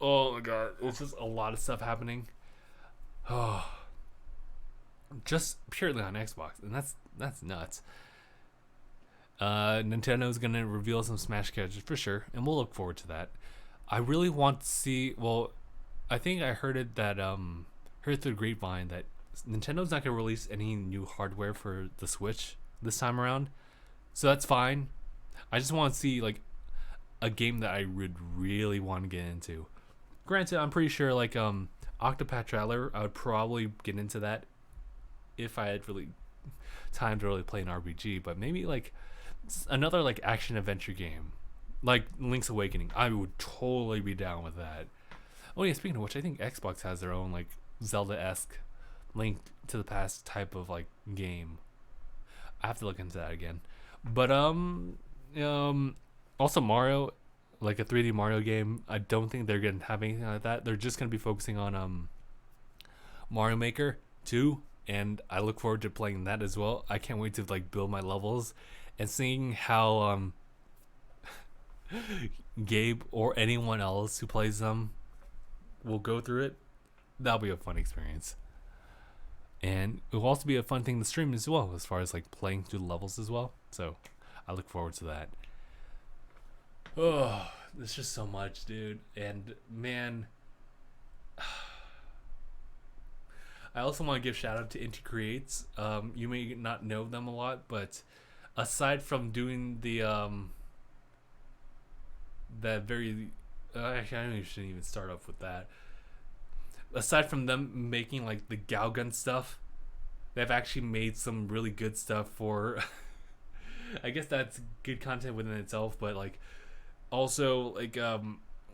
Oh my god, it's just a lot of stuff happening. Oh, just purely on Xbox, and that's nuts. Nintendo's gonna reveal some Smash characters for sure, and we'll look forward to that. I really want to see. Well, I think I heard it that heard through the grapevine that Nintendo's not gonna release any new hardware for the Switch this time around, so that's fine. I just want to see like a game that I would really want to get into. Granted, I'm pretty sure like Octopath Traveler, I would probably get into that if I had really time to really play an RPG, but maybe like another like action adventure game like Link's Awakening, I would totally be down with that. Oh yeah, speaking of which, I think Xbox has their own like Zelda-esque Link to the Past type of like game. I have to look into that again. But also Mario, like a 3D Mario game, I don't think they're gonna have anything like that. They're just gonna be focusing on Mario Maker 2, and I look forward to playing that as well. I can't wait to like build my levels and seeing how Gabe or anyone else who plays them will go through it. That'll be a fun experience. And it will also be a fun thing to stream as well, as far as like playing through the levels as well. So I look forward to that. Oh, there's just so much, dude. And man, I also want to give shout out to Inti Creates. You may not know them a lot, but aside from doing the that very actually I don't even shouldn't even start off with that. Aside from them making like the Galgun stuff, they've actually made some really good stuff for I guess that's good content within itself, but like also like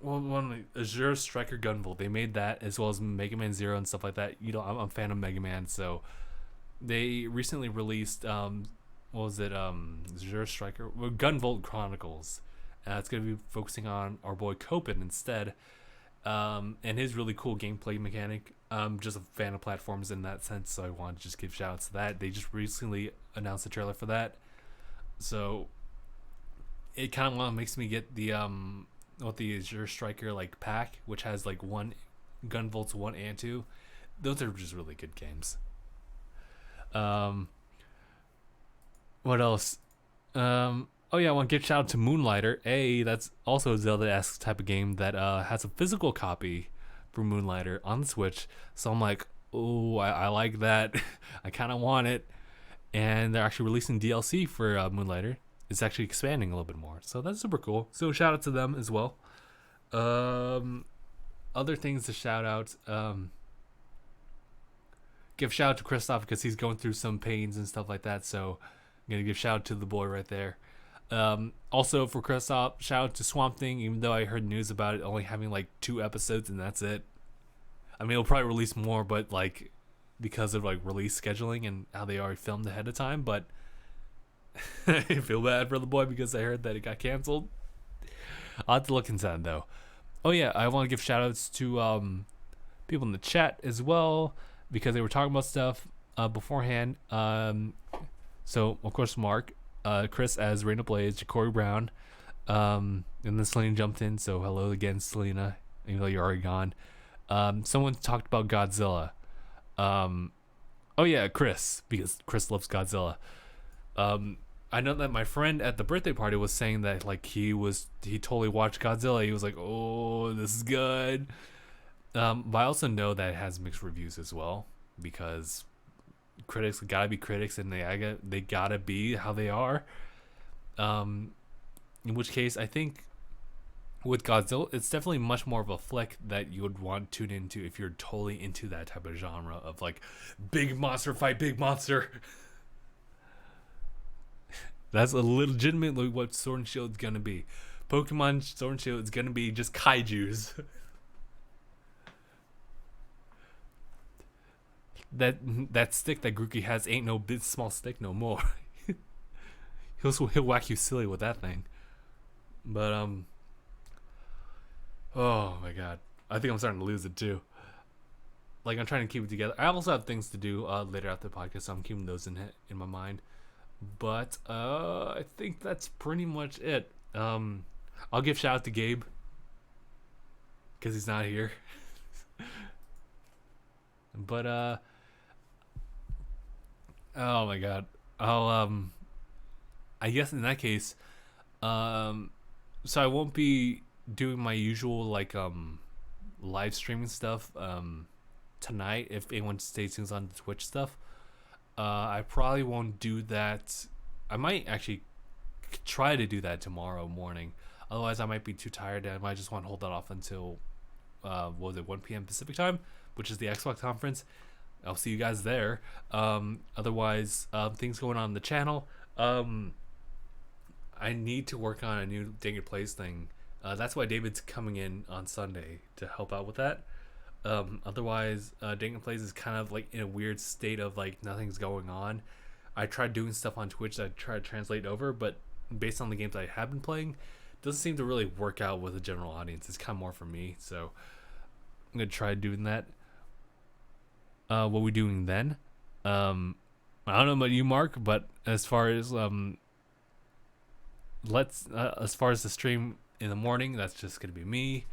one like Azure Striker Gunvolt, they made that, as well as Mega Man Zero and stuff like that. You know, I'm a fan of Mega Man, so they recently released what was it, Azure Striker, well, Gunvolt Chronicles. It's going to be focusing on our boy Copen instead, and his really cool gameplay mechanic. I'm just a fan of platforms in that sense, so I wanted to just give shout outs to that. They just recently announced the trailer for that, so it kind of makes me get the the Azure Striker like pack, which has like one Gunvolts 1 and 2. Those are just really good games. What else? Oh yeah, I want to give shout out to Moonlighter. That's also a Zelda-esque type of game that has a physical copy for Moonlighter on the Switch. So I'm like, oh, I like that. I kind of want it. And they're actually releasing DLC for Moonlighter. It's actually expanding a little bit more. So that's super cool. So shout out to them as well. Other things to shout out. Give shout out to Kristoff because he's going through some pains and stuff like that. So I'm going to give shout out to the boy right there. Also for Kristoff, shout out to Swamp Thing, even though I heard news about it only having like 2 episodes and that's it. I mean, it'll probably release more, but like because of like release scheduling and how they already filmed ahead of time. But I feel bad for the boy because I heard that it got canceled. I'll have to look into that though. Oh yeah, I want to give shout outs to people in the chat as well because they were talking about stuff beforehand. So of course Mark, Chris as Raina Blaze, Corey Brown, and then Selena jumped in. So hello again, Selena, even though you're already gone. Someone talked about Godzilla. Oh yeah, Chris, because Chris loves Godzilla. I know that my friend at the birthday party was saying that like he totally watched Godzilla. He was like, oh, this is good. But I also know that it has mixed reviews as well because critics gotta be critics and they gotta be how they are. In which case I think with Godzilla, it's definitely much more of a flick that you would want to tune into if you're totally into that type of genre of like big monster fight big monster. That's legitimately what Sword and Shield is gonna be. Pokemon Sword and Shield is gonna be just kaijus. that stick that Grookey has ain't no big small stick no more. he'll whack you silly with that thing. But oh my god, I think I'm starting to lose it too. Like I'm trying to keep it together. I also have things to do later after the podcast, so I'm keeping those in my mind. But I think that's pretty much it. I'll give shout out to Gabe because he's not here. But oh my god, I'll I guess in that case, so I won't be doing my usual like live streaming stuff tonight. If anyone stays tuned on the Twitch stuff. I probably won't do that. I might actually try to do that tomorrow morning. Otherwise, I might be too tired and I might just want to hold that off until, 1 p.m. Pacific time, which is the Xbox conference. I'll see you guys there. Otherwise, things going on in the channel. I need to work on a new DangIT Plays thing. That's why David's coming in on Sunday to help out with that. Otherwise, DangIT Plays is kind of like in a weird state of like nothing's going on. I tried doing stuff on Twitch that I tried to translate over, but based on the games I have been playing, it doesn't seem to really work out with the general audience. It's kind of more for me, so I'm gonna try doing that. What we doing then? I don't know about you, Mark, but as far as as far as the stream in the morning, that's just gonna be me.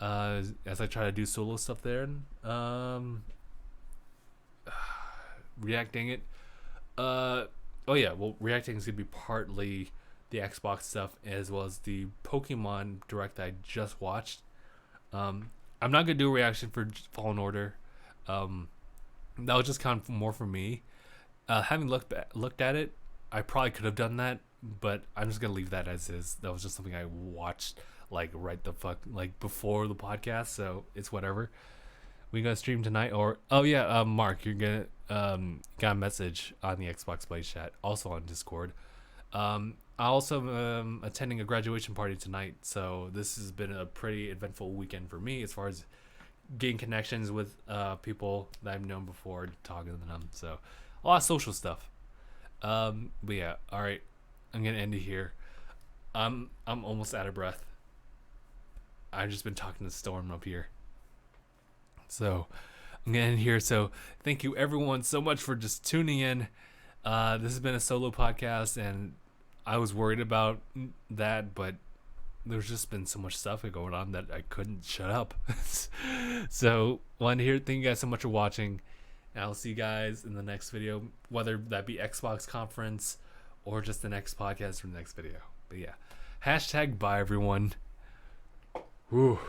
As I try to do solo stuff there, reacting it. Oh yeah, well, reacting is gonna be partly the Xbox stuff as well as the Pokemon Direct that I just watched. I'm not gonna do a reaction for Fallen Order. That was just kind of more for me. Having looked at it, I probably could have done that, but I'm just gonna leave that as is. That was just something I watched like right the fuck like before the podcast, so it's whatever. We gonna stream tonight, or oh yeah, Mark, you're gonna got a message on the Xbox Play chat, also on Discord. I also am attending a graduation party tonight, so this has been a pretty eventful weekend for me as far as getting connections with people that I've known before, talking to them. So a lot of social stuff. But yeah, all right, I'm gonna end it here. I'm almost out of breath. I've just been talking to Storm up here. So I'm gonna end here. So thank you everyone so much for just tuning in. This has been a solo podcast, and I was worried about that, but there's just been so much stuff going on that I couldn't shut up. So thank you guys so much for watching, and I'll see you guys in the next video, whether that be Xbox conference or just the next podcast or the next video. But yeah, hashtag bye everyone. Whew.